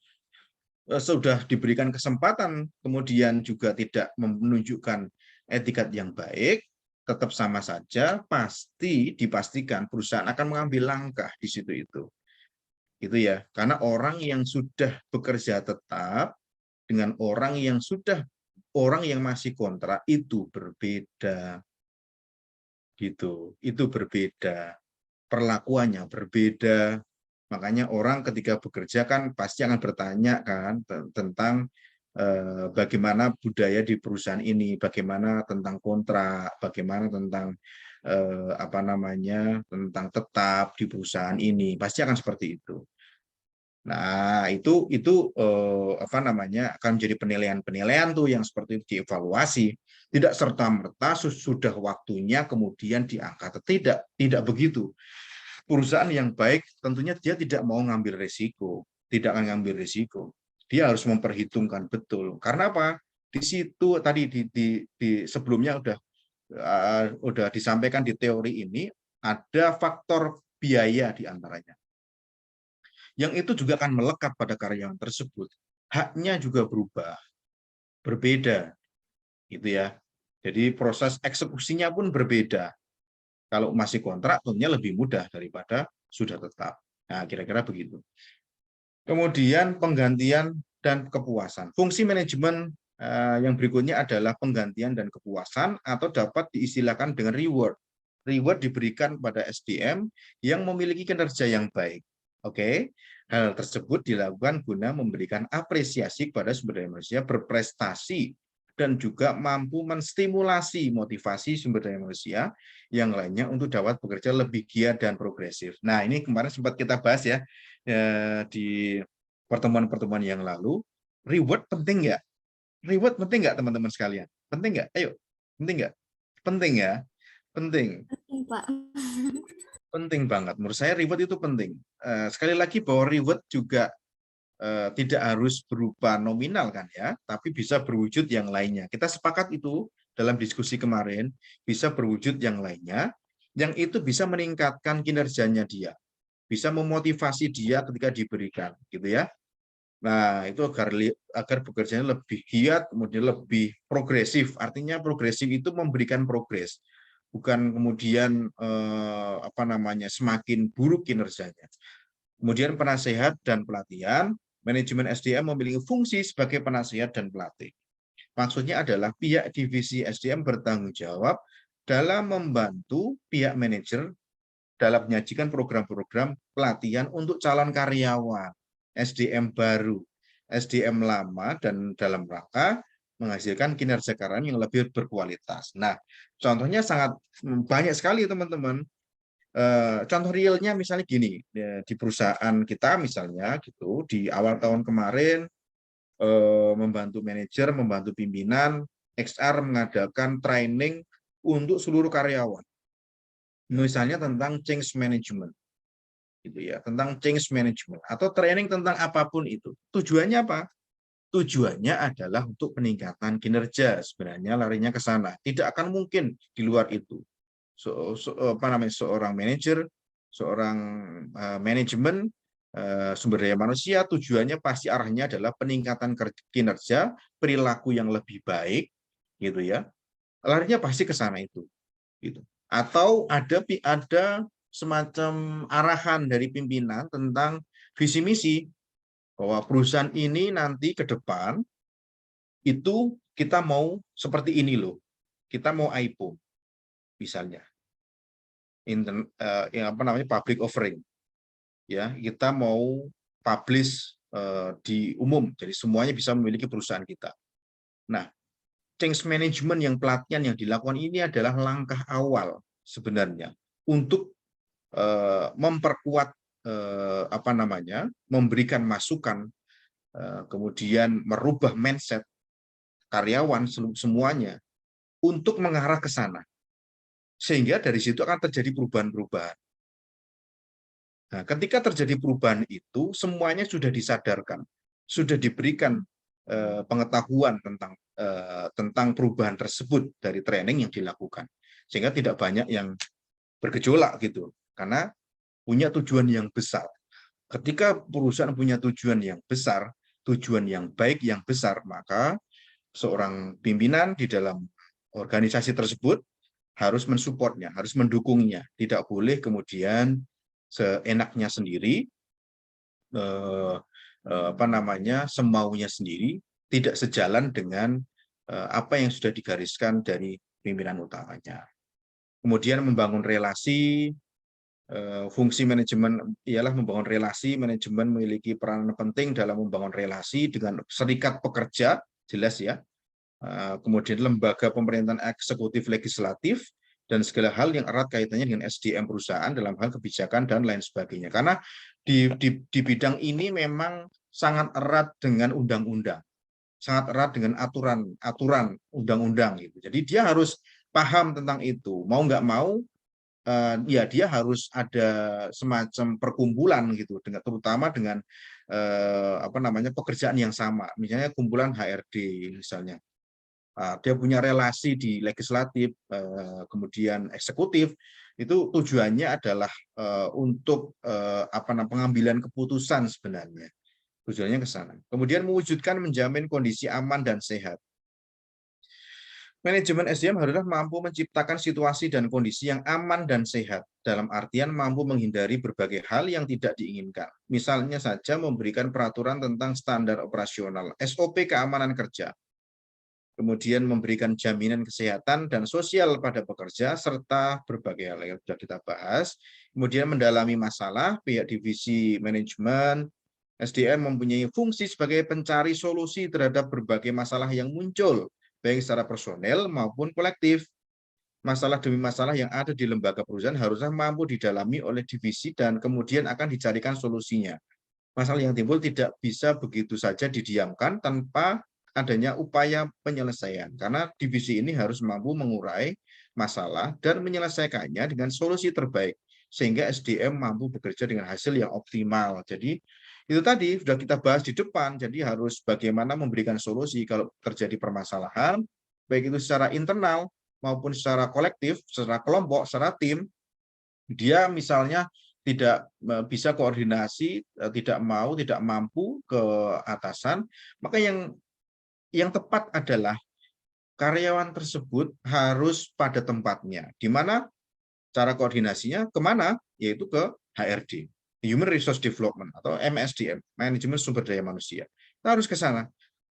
sudah diberikan kesempatan, kemudian juga tidak menunjukkan etikat yang baik, tetap sama saja, pasti dipastikan perusahaan akan mengambil langkah di situ itu. Itu ya, karena orang yang sudah bekerja tetap dengan orang yang masih kontrak itu berbeda. Gitu. Itu berbeda. Perlakuannya berbeda. Makanya orang ketika bekerja kan pasti akan bertanya kan tentang bagaimana budaya di perusahaan ini, bagaimana tentang kontrak, bagaimana tentang tentang tetap di perusahaan ini, pasti akan seperti itu. Nah, itu akan menjadi penilaian tuh yang seperti itu dievaluasi. Tidak serta-merta sudah waktunya kemudian diangkat. Tidak begitu. Perusahaan yang baik tentunya dia tidak mau ngambil risiko, tidak akan ngambil risiko. Dia harus memperhitungkan betul. Karena apa? Di situ tadi di sebelumnya udah disampaikan di teori ini ada faktor biaya di antaranya. Yang itu juga akan melekat pada karyawan tersebut. Haknya juga berubah, berbeda, gitu ya. Jadi proses eksekusinya pun berbeda. Kalau masih kontrak, tentunya lebih mudah daripada sudah tetap. Nah, kira-kira begitu. Kemudian penggantian dan kepuasan. Fungsi manajemen yang berikutnya adalah penggantian dan kepuasan atau dapat diistilahkan dengan reward. Reward diberikan pada SDM yang memiliki kinerja yang baik. Oke, hal tersebut dilakukan guna memberikan apresiasi kepada sumber daya manusia berprestasi dan juga mampu menstimulasi motivasi sumber daya manusia yang lainnya untuk dapat bekerja lebih giat dan progresif. Nah, ini kemarin sempat kita bahas ya di pertemuan-pertemuan yang lalu. Reward penting nggak? Reward penting nggak teman-teman sekalian? Penting nggak? Ayo, penting nggak? Penting ya? Penting. Penting, Pak. Penting banget. Menurut saya reward itu penting. Sekali lagi bahwa reward juga tidak harus berupa nominal kan ya, tapi bisa berwujud yang lainnya. Kita sepakat itu dalam diskusi kemarin, bisa berwujud yang lainnya, yang itu bisa meningkatkan kinerjanya dia, bisa memotivasi dia ketika diberikan, gitu ya. Nah, itu agar bekerjanya lebih giat, kemudian lebih progresif. Artinya progresif itu memberikan progres, bukan kemudian semakin buruk kinerjanya. Kemudian penasehat dan pelatihan, manajemen SDM memiliki fungsi sebagai penasehat dan pelatih. Maksudnya adalah pihak divisi SDM bertanggung jawab dalam membantu pihak manajer dalam menyajikan program-program pelatihan untuk calon karyawan, SDM baru, SDM lama, dan dalam rangka menghasilkan kinerja karyawan yang lebih berkualitas. Nah, contohnya sangat banyak sekali teman-teman. Contoh realnya misalnya gini, di perusahaan kita misalnya gitu, di awal tahun kemarin membantu manajer, membantu pimpinan, XR mengadakan training untuk seluruh karyawan. Misalnya tentang change management, gitu ya, tentang change management atau training tentang apapun itu. Tujuannya apa? Tujuannya adalah untuk peningkatan kinerja. Sebenarnya larinya ke sana. Tidak akan mungkin di luar itu. Seorang manajer, seorang manajemen sumber daya manusia, tujuannya pasti arahnya adalah peningkatan kinerja, perilaku yang lebih baik, gitu ya. Larinya pasti ke sana itu, gitu. Atau ada semacam arahan dari pimpinan tentang visi misi bahwa perusahaan ini nanti ke depan itu kita mau seperti ini loh. Kita mau IPO misalnya. Public offering. Ya, kita mau publish di umum. Jadi semuanya bisa memiliki perusahaan kita. Nah, change management yang pelatihan yang dilakukan ini adalah langkah awal sebenarnya untuk memperkuat memberikan masukan, kemudian merubah mindset karyawan semuanya untuk mengarah ke sana. Sehingga dari situ akan terjadi perubahan-perubahan. Nah, ketika terjadi perubahan itu, semuanya sudah disadarkan, sudah diberikan pengetahuan tentang perubahan tersebut dari training yang dilakukan. Sehingga tidak banyak yang bergejolak gitu, karena punya tujuan yang besar. Ketika perusahaan punya tujuan yang besar, tujuan yang baik, yang besar, maka seorang pimpinan di dalam organisasi tersebut harus mensupportnya, harus mendukungnya. Tidak boleh kemudian seenaknya sendiri, semaunya sendiri, tidak sejalan dengan apa yang sudah digariskan dari pimpinan utamanya. Kemudian membangun relasi, fungsi manajemen ialah membangun relasi. Manajemen memiliki peran penting dalam membangun relasi dengan serikat pekerja, jelas ya. Kemudian lembaga pemerintahan eksekutif legislatif, dan segala hal yang erat kaitannya dengan SDM perusahaan dalam hal kebijakan dan lain sebagainya. Karena di bidang ini memang sangat erat dengan undang-undang, sangat erat dengan aturan undang-undang gitu. Jadi dia harus paham tentang itu. Mau nggak mau, ya dia harus ada semacam perkumpulan gitu, terutama dengan pekerjaan yang sama. Misalnya kumpulan HRD misalnya. Dia punya relasi di legislatif, kemudian eksekutif, itu tujuannya adalah untuk pengambilan keputusan sebenarnya. Tujuannya ke sana. Kemudian mewujudkan menjamin kondisi aman dan sehat. Manajemen SDM haruslah mampu menciptakan situasi dan kondisi yang aman dan sehat, dalam artian mampu menghindari berbagai hal yang tidak diinginkan. Misalnya saja memberikan peraturan tentang standar operasional, SOP keamanan kerja, kemudian memberikan jaminan kesehatan dan sosial pada pekerja, serta berbagai hal yang sudah kita bahas. Kemudian mendalami masalah, pihak divisi manajemen SDM mempunyai fungsi sebagai pencari solusi terhadap berbagai masalah yang muncul, baik secara personel maupun kolektif. Masalah demi masalah yang ada di lembaga perusahaan harusnya mampu didalami oleh divisi dan kemudian akan dicarikan solusinya. Masalah yang timbul tidak bisa begitu saja didiamkan tanpa adanya upaya penyelesaian, karena divisi ini harus mampu mengurai masalah dan menyelesaikannya dengan solusi terbaik, sehingga SDM mampu bekerja dengan hasil yang optimal. Jadi itu tadi sudah kita bahas di depan, jadi harus bagaimana memberikan solusi kalau terjadi permasalahan, baik itu secara internal maupun secara kolektif, secara kelompok, secara tim. Dia misalnya tidak bisa koordinasi, tidak mampu ke atasan, maka yang tepat adalah karyawan tersebut harus pada tempatnya. Di mana cara koordinasinya kemana? Yaitu ke HRD, Human Resource Development, atau MSDM, Manajemen Sumber Daya Manusia. Kita harus ke sana.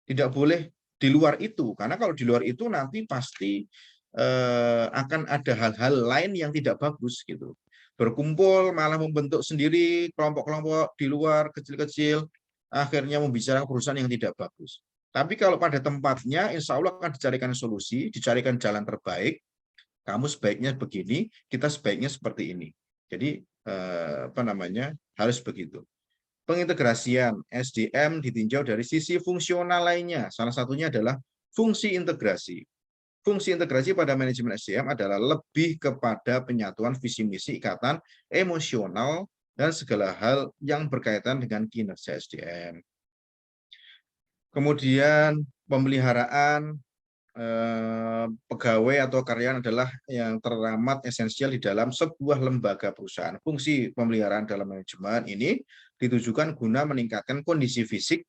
Tidak boleh di luar itu, karena kalau di luar itu nanti pasti akan ada hal-hal lain yang tidak bagus gitu. Berkumpul malah membentuk sendiri kelompok-kelompok di luar kecil-kecil, akhirnya membicarakan perusahaan yang tidak bagus. Tapi kalau pada tempatnya, insya Allah akan dicarikan solusi, dicarikan jalan terbaik. Kamu sebaiknya begini, kita sebaiknya seperti ini. Jadi harus begitu. Pengintegrasian SDM ditinjau dari sisi fungsional lainnya. Salah satunya adalah fungsi integrasi. Fungsi integrasi pada manajemen SDM adalah lebih kepada penyatuan visi misi, ikatan emosional, dan segala hal yang berkaitan dengan kinerja SDM. Kemudian pemeliharaan pegawai atau karyawan adalah yang teramat esensial di dalam sebuah lembaga perusahaan. Fungsi pemeliharaan dalam manajemen ini ditujukan guna meningkatkan kondisi fisik,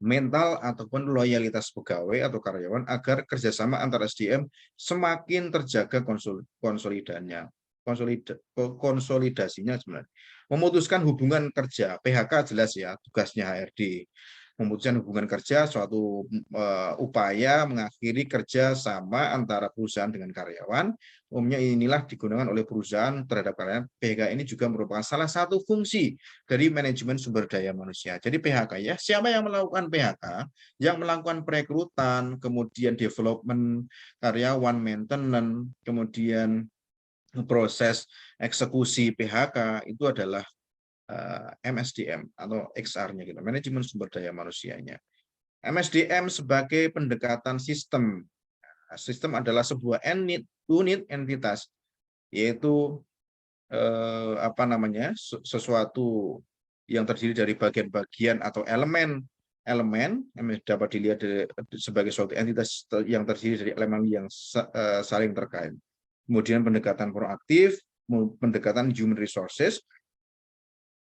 mental, ataupun loyalitas pegawai atau karyawan agar kerjasama antar SDM semakin terjaga konsolidasinya sebenarnya. Memutuskan hubungan kerja, PHK jelas ya, tugasnya HRD. Memutuskan hubungan kerja suatu upaya mengakhiri kerja sama antara perusahaan dengan karyawan. Umumnya inilah digunakan oleh perusahaan terhadap karyawan. PHK ini juga merupakan salah satu fungsi dari manajemen sumber daya manusia. Jadi PHK ya, siapa yang melakukan PHK? Yang melakukan perekrutan, kemudian development karyawan, maintenance, kemudian proses eksekusi PHK itu adalah MSDM atau XR-nya gitu, manajemen sumber daya manusianya. MSDM sebagai pendekatan sistem. Sistem adalah sebuah unit entitas, yaitu sesuatu yang terdiri dari bagian-bagian atau elemen yang dapat dilihat sebagai suatu entitas yang terdiri dari elemen yang saling terkait. Kemudian pendekatan proaktif, pendekatan human resources.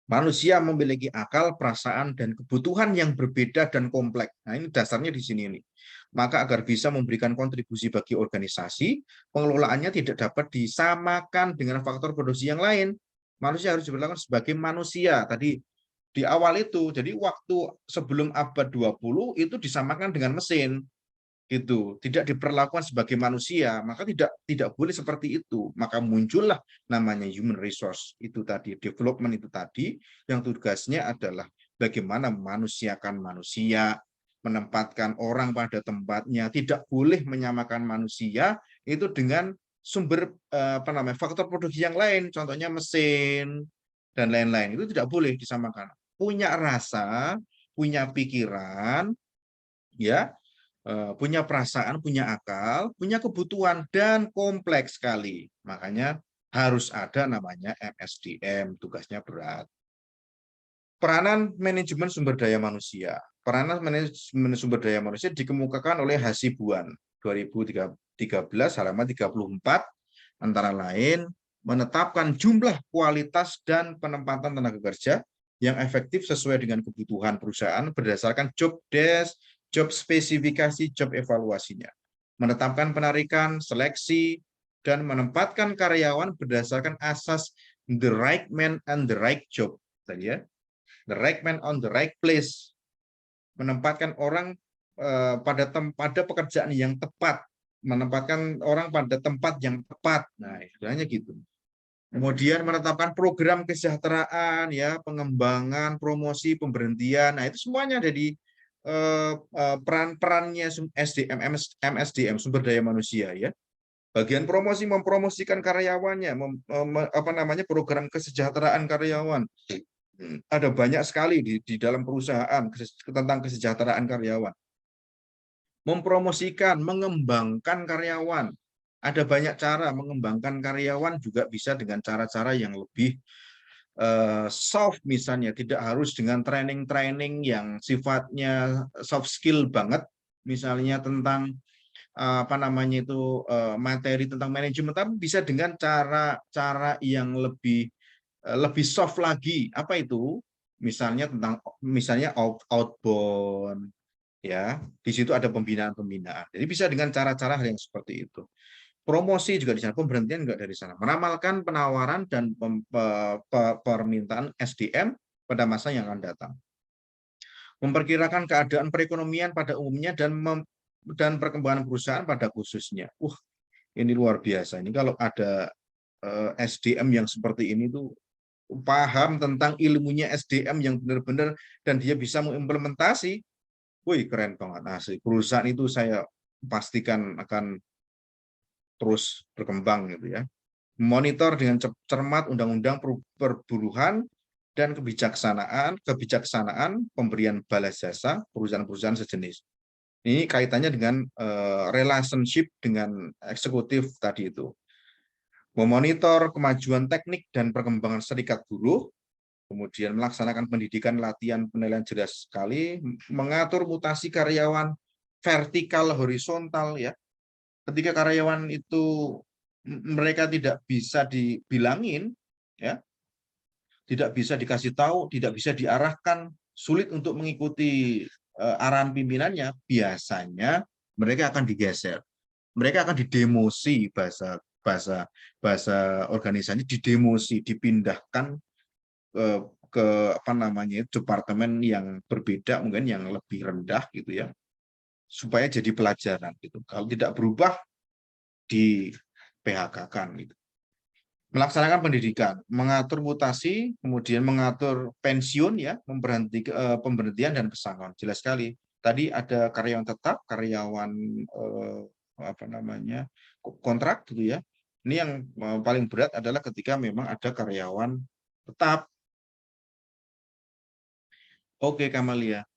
Manusia memiliki akal, perasaan, dan kebutuhan yang berbeda dan kompleks. Nah, ini dasarnya di sini nih. Maka agar bisa memberikan kontribusi bagi organisasi, pengelolaannya tidak dapat disamakan dengan faktor produksi yang lain. Manusia harus diperlakukan sebagai manusia. Tadi di awal itu, jadi waktu sebelum abad 20 itu disamakan dengan mesin. Gitu, tidak diperlakukan sebagai manusia, maka tidak boleh seperti itu. Maka muncullah namanya human resource itu tadi, development itu tadi, yang tugasnya adalah bagaimana manusiakan manusia, menempatkan orang pada tempatnya, tidak boleh menyamakan manusia itu dengan sumber faktor produksi yang lain, contohnya mesin dan lain-lain, itu tidak boleh disamakan. Punya rasa, punya pikiran, ya, punya perasaan, punya akal, punya kebutuhan, dan kompleks sekali. Makanya harus ada namanya MSDM, tugasnya berat. Peranan manajemen sumber daya manusia. Peranan manajemen sumber daya manusia dikemukakan oleh Hasibuan 2013 halaman 34, antara lain menetapkan jumlah, kualitas, dan penempatan tenaga kerja yang efektif sesuai dengan kebutuhan perusahaan berdasarkan job desk, job spesifikasi, job evaluasinya. Menetapkan penarikan, seleksi, dan menempatkan karyawan berdasarkan asas the right man and the right job. Tadi ya, the right man on the right place. Menempatkan orang pada pekerjaan yang tepat. Menempatkan orang pada tempat yang tepat. Nah, istilahnya gitu. Kemudian menetapkan program kesejahteraan, ya, pengembangan, promosi, pemberhentian. Nah, itu semuanya ada di peran-perannya SDM, MSDM, sumber daya manusia, ya. Bagian promosi, mempromosikan karyawannya, program kesejahteraan karyawan. Ada banyak sekali di dalam perusahaan tentang kesejahteraan karyawan. Mempromosikan, mengembangkan karyawan. Ada banyak cara mengembangkan karyawan, juga bisa dengan cara-cara yang lebih soft, misalnya tidak harus dengan training-training yang sifatnya soft skill banget, misalnya tentang materi tentang manajemen, tapi bisa dengan cara-cara yang lebih soft lagi. Apa itu? Misalnya outbound, ya. Di situ ada pembinaan-pembinaan. Jadi bisa dengan cara-cara yang seperti itu. Promosi juga di sana, pemberhentian juga dari sana. Meramalkan penawaran dan permintaan SDM pada masa yang akan datang. Memperkirakan keadaan perekonomian pada umumnya dan perkembangan perusahaan pada khususnya. Ini luar biasa. Ini kalau ada SDM yang seperti ini tuh paham tentang ilmunya SDM yang benar-benar dan dia bisa mengimplementasi. Keren banget asli. Perusahaan itu saya pastikan akan terus berkembang gitu ya. Monitor dengan cermat undang-undang perburuhan dan kebijaksanaan pemberian balas jasa perusahaan-perusahaan sejenis. Ini kaitannya dengan relationship dengan eksekutif tadi itu. Memonitor kemajuan teknik dan perkembangan serikat buruh, kemudian melaksanakan pendidikan, latihan, penilaian jelas sekali, mengatur mutasi karyawan vertikal horizontal ya. Ketika karyawan itu mereka tidak bisa dibilangin ya, tidak bisa dikasih tahu, tidak bisa diarahkan, sulit untuk mengikuti arahan pimpinannya, biasanya mereka akan digeser. Mereka akan didemosi, bahasa organisasi, didemosi, dipindahkan ke apa namanya departemen yang berbeda, mungkin yang lebih rendah gitu ya, supaya jadi pelajaran gitu. Kalau tidak berubah di PHK-kan gitu. Melaksanakan pendidikan, mengatur mutasi, kemudian mengatur pensiun ya, pemberhentian dan pesangon. Jelas sekali. Tadi ada karyawan tetap, karyawan apa namanya kontrak gitu ya. Ini yang paling berat adalah ketika memang ada karyawan tetap. Oke, Kamalia.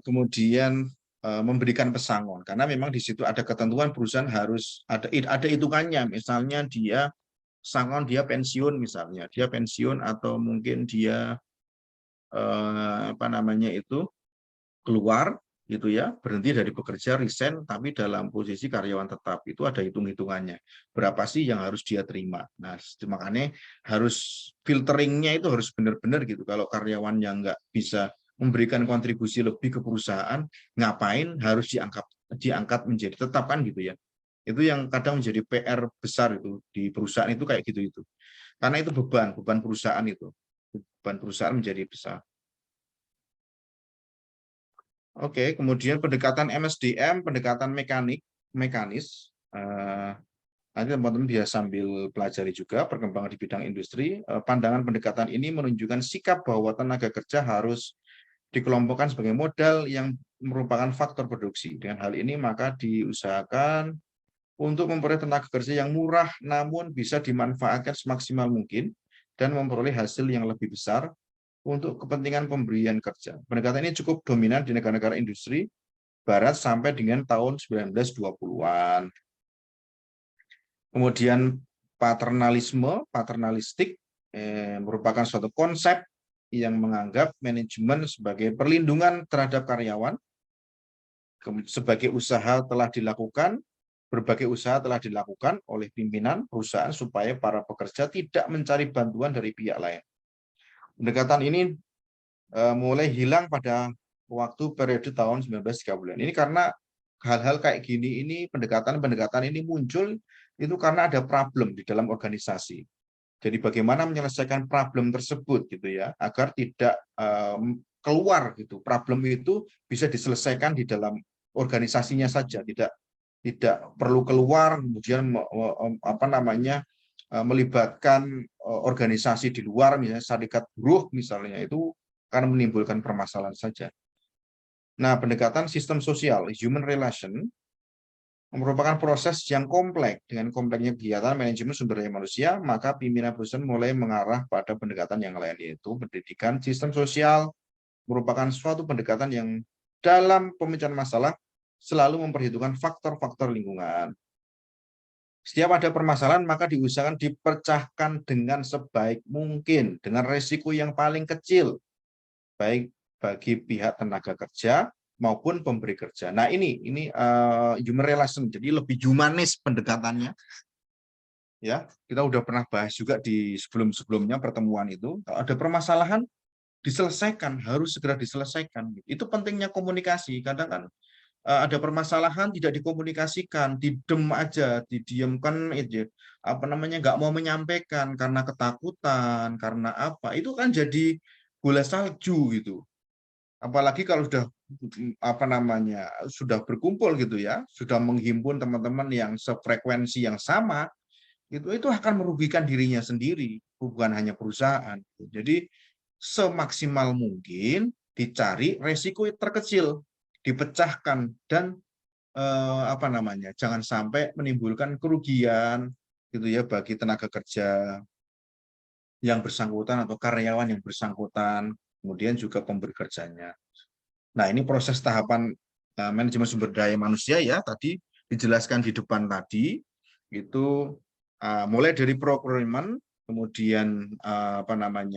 Kemudian memberikan pesangon karena memang di situ ada ketentuan perusahaan harus ada hitungannya, misalnya dia pesangon, dia pensiun, misalnya dia pensiun atau mungkin dia apa namanya itu keluar gitu ya, berhenti dari bekerja, resign, tapi dalam posisi karyawan tetap, itu ada hitung-hitungannya berapa sih yang harus dia terima. Nah makanya harus filteringnya itu harus benar-benar gitu. Kalau karyawan yang nggak bisa memberikan kontribusi lebih ke perusahaan, ngapain harus diangkat menjadi tetap kan gitu ya. Itu yang kadang menjadi PR besar itu di perusahaan itu kayak gitu itu. Karena itu beban perusahaan itu. Beban perusahaan menjadi besar. Oke, kemudian pendekatan MSDM, pendekatan mekanis. Nanti teman-teman bisa sambil pelajari juga perkembangan di bidang industri. Pandangan pendekatan ini menunjukkan sikap bahwa tenaga kerja harus dikelompokkan sebagai modal yang merupakan faktor produksi. Dengan hal ini maka diusahakan untuk memperoleh tenaga kerja yang murah namun bisa dimanfaatkan semaksimal mungkin dan memperoleh hasil yang lebih besar untuk kepentingan pemberian kerja. Pendekatan ini cukup dominan di negara-negara industri barat sampai dengan tahun 1920-an. Kemudian paternalistik merupakan suatu konsep yang menganggap manajemen sebagai perlindungan terhadap karyawan, sebagai usaha telah dilakukan, berbagai usaha telah dilakukan oleh pimpinan perusahaan supaya para pekerja tidak mencari bantuan dari pihak lain. Pendekatan ini mulai hilang pada waktu periode tahun 1930-an. Ini karena hal-hal kayak gini ini, pendekatan-pendekatan ini muncul itu karena ada problem di dalam organisasi. Jadi bagaimana menyelesaikan problem tersebut gitu ya, agar tidak keluar gitu. Problem itu bisa diselesaikan di dalam organisasinya saja, tidak perlu keluar kemudian apa namanya melibatkan organisasi di luar, misalnya serikat buruh misalnya, itu akan menimbulkan permasalahan saja. Nah, pendekatan sistem sosial, human relation, merupakan proses yang kompleks. Dengan kompleksnya kegiatan manajemen sumber daya manusia, maka pimpinan perusahaan mulai mengarah pada pendekatan yang lain, yaitu pendidikan. Sistem sosial merupakan suatu pendekatan yang dalam pemecahan masalah selalu memperhitungkan faktor-faktor lingkungan. Setiap ada permasalahan, maka diusahakan dipecahkan dengan sebaik mungkin, dengan resiko yang paling kecil, baik bagi pihak tenaga kerja maupun pemberi kerja. Nah ini human relation, jadi lebih humanis pendekatannya. Ya, kita udah pernah bahas juga di sebelum-sebelumnya pertemuan itu. Kalau ada permasalahan, diselesaikan, harus segera diselesaikan. Itu pentingnya komunikasi. Kadang kan ada permasalahan tidak dikomunikasikan, didem aja, didiamkan aja, apa namanya, nggak mau menyampaikan karena ketakutan, karena apa, itu kan jadi bola salju gitu. Apalagi kalau sudah apa namanya sudah berkumpul gitu ya, sudah menghimpun teman-teman yang sefrekuensi yang sama, itu akan merugikan dirinya sendiri, bukan hanya perusahaan. Jadi semaksimal mungkin dicari resiko terkecil, dipecahkan, dan apa namanya jangan sampai menimbulkan kerugian gitu ya bagi tenaga kerja yang bersangkutan atau karyawan yang bersangkutan, kemudian juga pemberi kerjanya. Nah, ini proses tahapan manajemen sumber daya manusia ya, tadi dijelaskan di depan tadi, itu mulai dari procurement, kemudian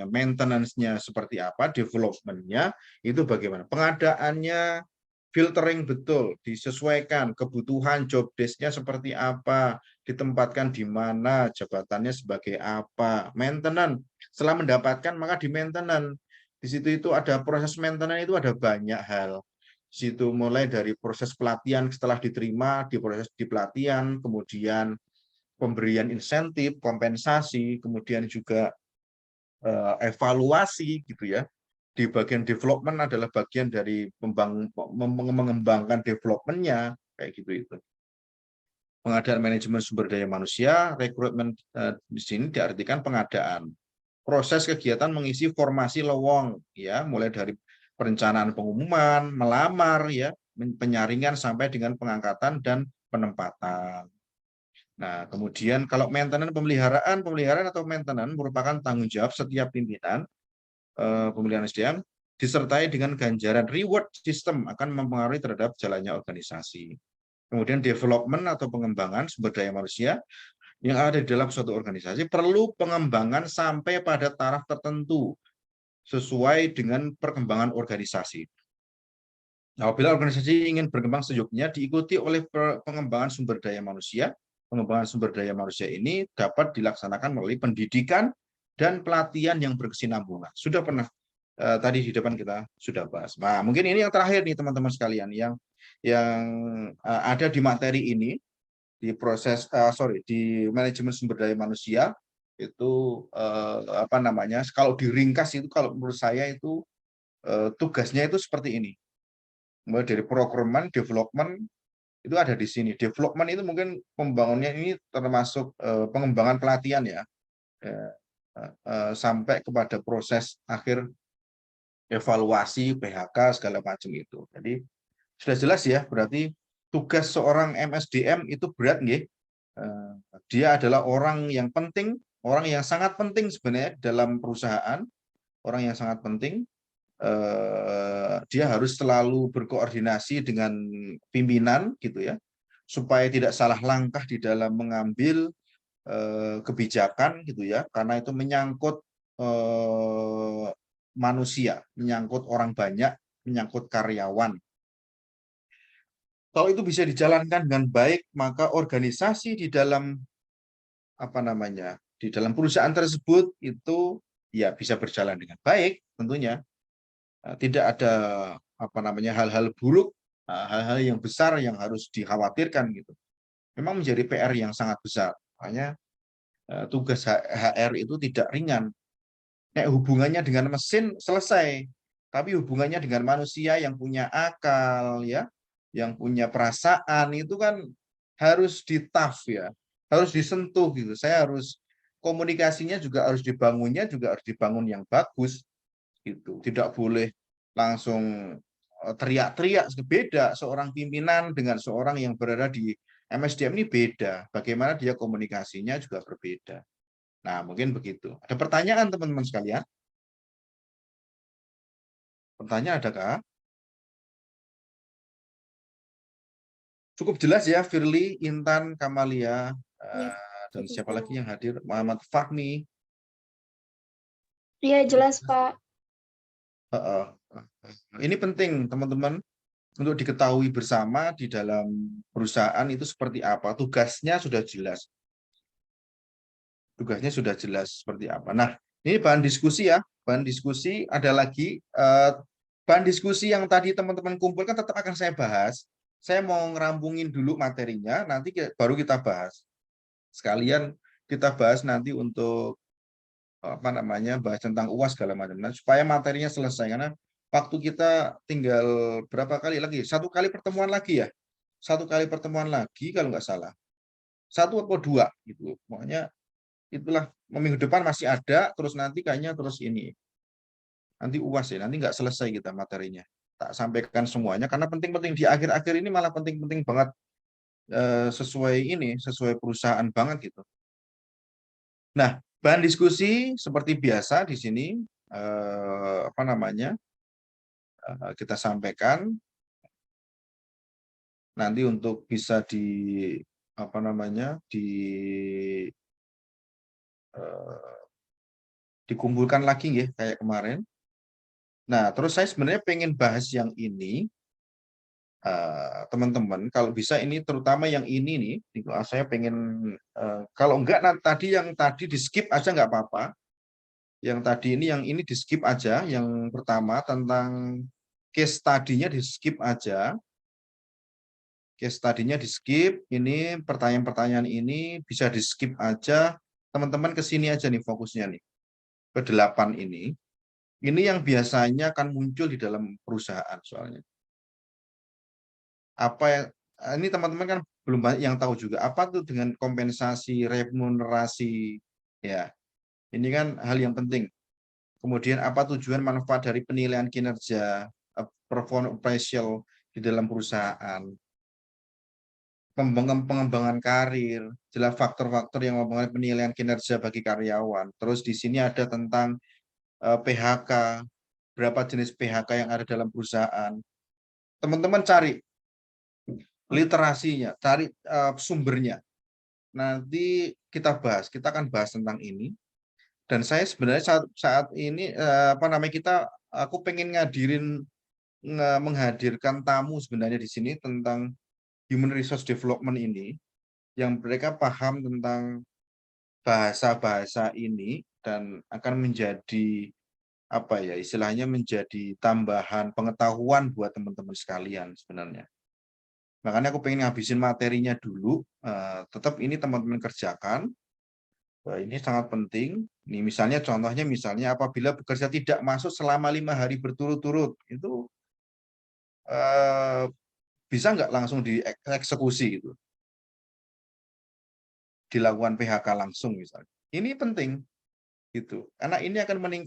maintenance-nya seperti apa, development-nya, itu bagaimana. Pengadaannya, filtering betul, disesuaikan kebutuhan job desk-nya seperti apa, ditempatkan di mana, jabatannya sebagai apa, maintenance. Setelah mendapatkan maka di maintenance. Di situ itu ada proses maintenance itu ada banyak hal. Di situ mulai dari proses pelatihan setelah diterima, diproses di pelatihan, kemudian pemberian insentif, kompensasi, kemudian juga evaluasi gitu ya. Di bagian development adalah bagian dari mengembangkan development-nya kayak gitu itu. Pengadaan manajemen sumber daya manusia, rekrutmen di sini diartikan pengadaan. Proses kegiatan mengisi formasi lowong ya, mulai dari perencanaan pengumuman, melamar ya, penyaringan sampai dengan pengangkatan dan penempatan. Nah, kemudian kalau maintenance pemeliharaan atau maintenance merupakan tanggung jawab setiap pimpinan pemilihan SDM disertai dengan ganjaran reward system akan mempengaruhi terhadap jalannya organisasi. Kemudian development atau pengembangan sumber daya manusia yang ada di dalam suatu organisasi perlu pengembangan sampai pada taraf tertentu sesuai dengan perkembangan organisasi. Nah, apabila organisasi ingin berkembang sejuknya diikuti oleh pengembangan sumber daya manusia, pengembangan sumber daya manusia ini dapat dilaksanakan melalui pendidikan dan pelatihan yang berkesinambungan. Sudah pernah tadi di depan kita sudah bahas. Nah, mungkin ini yang terakhir nih teman-teman sekalian yang ada di materi ini di proses di manajemen sumber daya manusia itu kalau diringkas itu kalau menurut saya itu tugasnya itu seperti ini. Mulai dari procurement, development itu ada di sini. Development itu mungkin pembangunnya ini termasuk pengembangan pelatihan ya. Sampai kepada proses akhir evaluasi, PHK, segala macam itu. Jadi sudah jelas ya, berarti tugas seorang MSDM itu berat nggih. Dia adalah orang yang penting, orang yang sangat penting sebenarnya dalam perusahaan, orang yang sangat penting. Dia harus selalu berkoordinasi dengan pimpinan gitu ya, supaya tidak salah langkah di dalam mengambil kebijakan gitu ya, karena itu menyangkut manusia, menyangkut orang banyak, menyangkut karyawan. Kalau itu bisa dijalankan dengan baik, maka organisasi di dalam di dalam perusahaan tersebut itu ya bisa berjalan dengan baik tentunya. Tidak ada hal-hal buruk, hal-hal yang besar yang harus dikhawatirkan gitu. Memang menjadi PR yang sangat besar. Makanya tugas HR itu tidak ringan. Hubungannya dengan mesin selesai, tapi hubungannya dengan manusia yang punya akal ya, yang punya perasaan itu kan harus ditaf ya, harus disentuh gitu. Saya harus komunikasinya juga harus dibangun yang bagus gitu. Tidak boleh langsung teriak-teriak. Beda seorang pimpinan dengan seorang yang berada di MSDM ini beda. Bagaimana dia komunikasinya juga berbeda. Nah, mungkin begitu. Ada pertanyaan teman-teman sekalian? Pertanyaan adakah? Cukup jelas ya, Firly, Intan, Kamalia, Ya, dan cukup siapa jelas. lagi yang hadir? Muhammad Fahmi. Iya, jelas, Pak. Ini penting, teman-teman, untuk diketahui bersama di dalam perusahaan itu seperti apa. Tugasnya sudah jelas. Tugasnya sudah jelas seperti apa. Nah, ini bahan diskusi ya. Bahan diskusi ada lagi. Bahan diskusi yang tadi teman-teman kumpulkan tetap akan saya bahas. Saya mau ngerampungin dulu materinya, nanti baru kita bahas. Sekalian kita bahas nanti untuk bahas tentang UAS segala macam. Nah, supaya materinya selesai karena waktu kita tinggal berapa kali lagi? 1 kali pertemuan lagi ya. 1 kali pertemuan lagi kalau nggak salah. 1 atau 2 gitu. Pokoknya itulah minggu depan masih ada, terus nanti kayaknya terus ini. Nanti UAS ya, nanti nggak selesai kita materinya. Tak sampaikan semuanya karena penting-penting di akhir-akhir ini malah penting-penting banget sesuai perusahaan banget gitu. Nah, bahan diskusi seperti biasa di sini kita sampaikan nanti untuk bisa dikumpulkan lagi ya kayak kemarin. Nah, terus saya sebenarnya pengen bahas yang ini, teman-teman. Kalau bisa ini terutama yang ini nih, saya pengen kalau enggak tadi yang tadi di skip aja nggak apa-apa. Yang tadi ini yang ini di skip aja. Yang pertama tentang case study-nya di skip aja. Case study-nya di skip. Ini pertanyaan-pertanyaan ini bisa di skip aja. Teman-teman ke sini aja nih fokusnya nih. Ke 8 ini. Ini yang biasanya akan muncul di dalam perusahaan soalnya. Apa yang ini teman-teman kan belum banyak yang tahu juga apa tuh dengan kompensasi remunerasi ya. Ini kan hal yang penting. Kemudian apa tujuan manfaat dari penilaian kinerja performance appraisal di dalam perusahaan. Pengembangan karir, jelas faktor-faktor yang mempengaruhi penilaian kinerja bagi karyawan. Terus di sini ada tentang PHK, berapa jenis PHK yang ada dalam perusahaan. Teman-teman cari literasinya, cari sumbernya. Nanti kita akan bahas tentang ini. Dan saya sebenarnya saat ini aku pengen menghadirkan tamu sebenarnya di sini tentang human resource development ini, yang mereka paham tentang bahasa-bahasa ini dan akan menjadi istilahnya menjadi tambahan pengetahuan buat teman-teman sekalian sebenarnya. Makanya aku pengen ngabisin materinya dulu. Tetap ini teman-teman kerjakan. Ini sangat penting. Ini contohnya apabila bekerja tidak masuk selama 5 hari berturut-turut, itu bisa nggak langsung dieksekusi gitu, dilakukan PHK langsung misalnya. Ini penting gitu, karena ini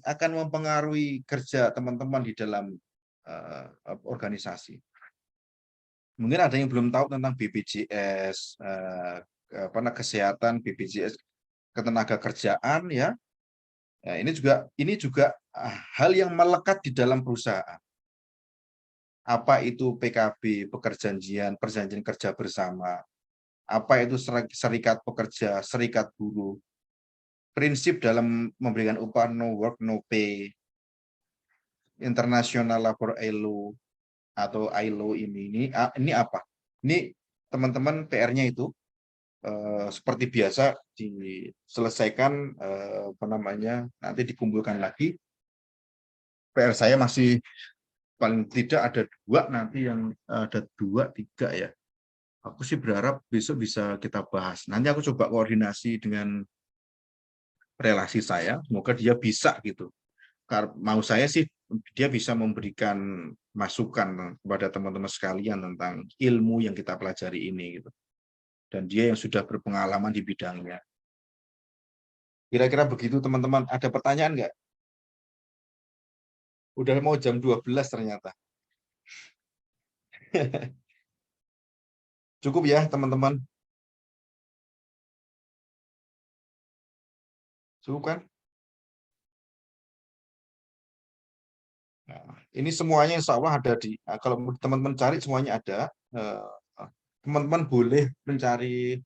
akan mempengaruhi kerja teman-teman di dalam organisasi. Mungkin ada yang belum tahu tentang BPJS, kesehatan, BPJS ketenaga kerjaan ya. Nah, ini juga hal yang melekat di dalam perusahaan. Apa itu PKB, perjanjian kerja bersama. Apa itu serikat pekerja, serikat buruh. Prinsip dalam memberikan upah no work no pay. International Labor Law atau ILO ini apa? Ini teman-teman PR-nya itu seperti biasa diselesaikan nanti dikumpulkan lagi. PR saya masih paling tidak ada 2 nanti yang ada 2 3 ya. Aku sih berharap besok bisa kita bahas. Nanti aku coba koordinasi dengan relasi saya, semoga dia bisa gitu. Mau saya sih dia bisa memberikan masukan kepada teman-teman sekalian tentang ilmu yang kita pelajari ini gitu. Dan dia yang sudah berpengalaman di bidangnya. Kira-kira begitu teman-teman. Ada pertanyaan nggak? Udah mau jam 12 ternyata. Cukup ya teman-teman. Cukup kan? Nah, ini semuanya insya Allah ada kalau teman-teman cari semuanya ada. Teman-teman boleh mencari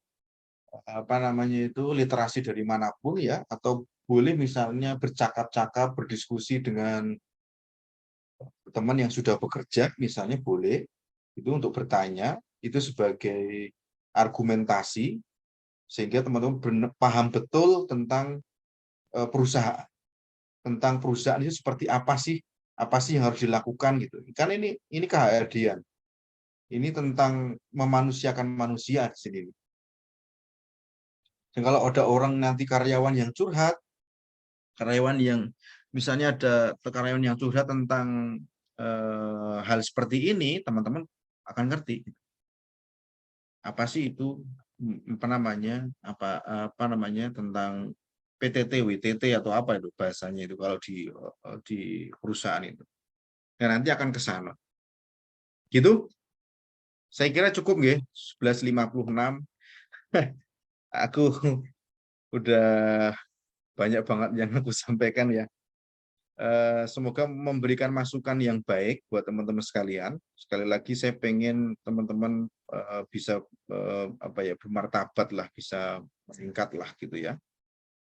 literasi dari manapun ya, atau boleh misalnya bercakap-cakap, berdiskusi dengan teman yang sudah bekerja, misalnya boleh itu untuk bertanya, itu sebagai argumentasi sehingga teman-teman paham betul tentang perusahaan, tentang perusahaan itu seperti apa sih yang harus dilakukan gitu. Kan ini keHRD-an. Ini tentang memanusiakan manusia di sini. Dan kalau ada orang nanti karyawan yang curhat, karyawan yang misalnya ada karyawan yang curhat tentang hal seperti ini, teman-teman akan ngerti apa sih itu tentang PTT, WTT atau apa itu bahasanya itu kalau di perusahaan itu. Dan nanti akan ke sana. Gitu. Saya kira cukup nggih, 11.56. Aku udah banyak banget yang aku sampaikan ya. Semoga memberikan masukan yang baik buat teman-teman sekalian. Sekali lagi saya pengen teman-teman bisa bermartabat lah, bisa meningkat lah gitu ya.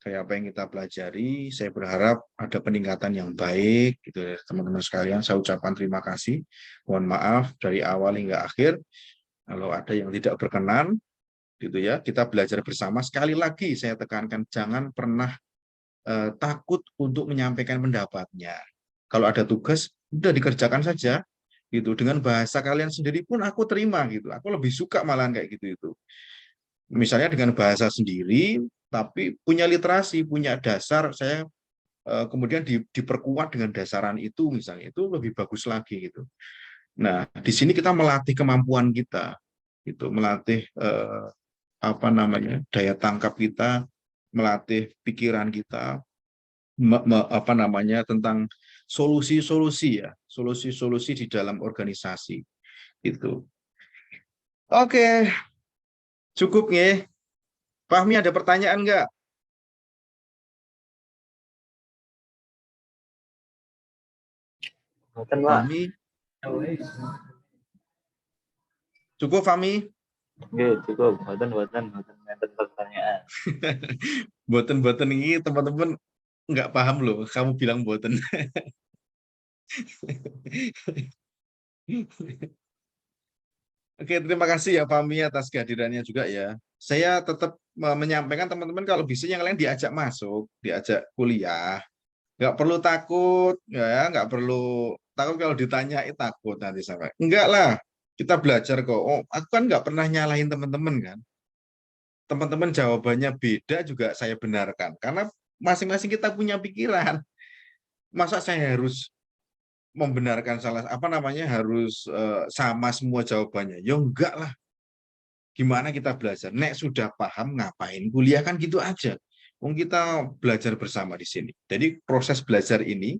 Kayak apa yang kita pelajari, saya berharap ada peningkatan yang baik gitu ya teman-teman sekalian. Saya ucapkan terima kasih. Mohon maaf dari awal hingga akhir kalau ada yang tidak berkenan gitu ya. Kita belajar bersama. Sekali lagi saya tekankan, jangan pernah takut untuk menyampaikan pendapatnya. Kalau ada tugas, udah dikerjakan saja gitu. Dengan bahasa kalian sendiri pun aku terima gitu. Aku lebih suka malahan kayak gitu itu. Misalnya dengan bahasa sendiri, tapi punya literasi, punya dasar, saya kemudian diperkuat dengan dasaran itu misalnya, itu lebih bagus lagi gitu. Nah, di sini kita melatih kemampuan kita, gitu, melatih daya tangkap kita, melatih pikiran kita, tentang solusi-solusi ya, solusi-solusi di dalam organisasi itu. Oke, cukup nih. Fahmi ada pertanyaan nggak? Fahmi? Cukup Fahmi? Nggih, cukup. Mboten pertanyaan. Boten ini teman-teman nggak paham loh, kamu bilang boten. Oke, terima kasih ya Fahmi atas kehadirannya juga ya. Saya tetap menyampaikan teman-teman kalau bisa yang lain diajak masuk, diajak kuliah. Nggak perlu takut, ya, nggak perlu takut kalau ditanyai takut nanti sampai. Enggak lah, kita belajar kok. Oh, aku kan nggak pernah nyalahin teman-teman kan. Teman-teman jawabannya beda juga saya benarkan. Karena masing-masing kita punya pikiran. Masa saya harus membenarkan harus sama semua jawabannya? Ya enggak lah. Gimana kita belajar? Nek sudah paham ngapain kuliah kan gitu aja. Kita belajar bersama di sini. Jadi proses belajar ini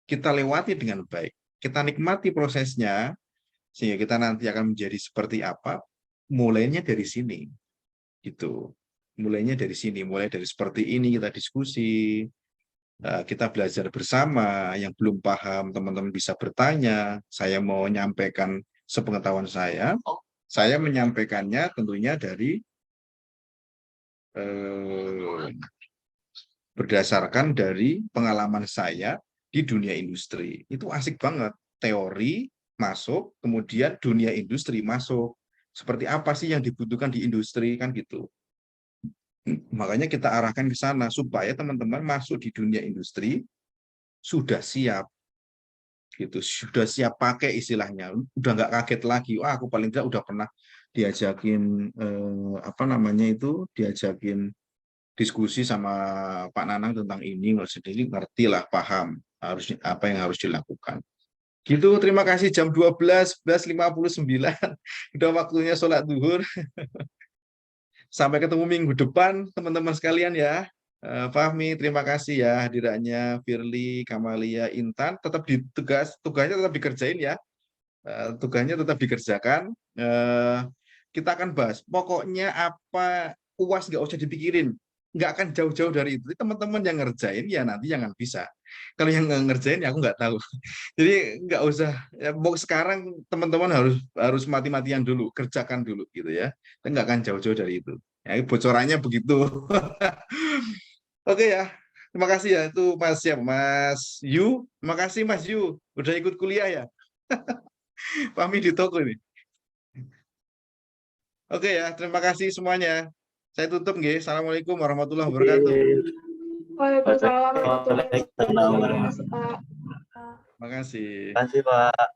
kita lewati dengan baik. Kita nikmati prosesnya sehingga kita nanti akan menjadi seperti apa. Mulainya dari sini. Gitu. Mulainya dari sini, mulai dari seperti ini kita diskusi, kita belajar bersama. Yang belum paham teman-teman bisa bertanya. Saya mau menyampaikan sepengetahuan saya menyampaikannya tentunya dari berdasarkan dari pengalaman saya di dunia industri. Itu asik banget. Teori masuk, kemudian dunia industri masuk. Seperti apa sih yang dibutuhkan di industri kan gitu. Makanya kita arahkan ke sana supaya teman-teman masuk di dunia industri sudah siap. Gitu, sudah siap pakai istilahnya. Udah nggak kaget lagi. Wah, aku paling tidak udah pernah diajakin diajakin diskusi sama Pak Nanang tentang ini, sendiri ngerti lah, paham harus apa yang harus dilakukan. Gitu, terima kasih. Jam 12:59 udah waktunya sholat zuhur. Sampai ketemu minggu depan teman-teman sekalian ya. Fahmi, terima kasih ya hadirannya. Firly, Kamalia, Intan, tetap tugasnya tetap dikerjain ya. Tugasnya tetap dikerjakan. Kita akan bahas. Pokoknya apa UAS nggak usah dipikirin. Nggak akan jauh-jauh dari itu. Teman-teman yang ngerjain ya nanti jangan bisa. Kalau yang nggak ngerjain ya aku nggak tahu. Jadi nggak usah. Ya, sekarang teman-teman harus mati-matian dulu, kerjakan dulu gitu ya. Dan nggak akan jauh-jauh dari itu. Ya, bocorannya begitu. Oke ya. Terima kasih ya itu Mas Yu. Terima kasih Mas Yu udah ikut kuliah ya. Pahmi di toko ini. Oke ya, terima kasih semuanya. Saya tutup nggih. Assalamualaikum warahmatullahi wabarakatuh. Waalaikumsalam warahmatullahi Waalaikumsalam wabarakatuh. Pak. Terima kasih. Terima kasih, Pak.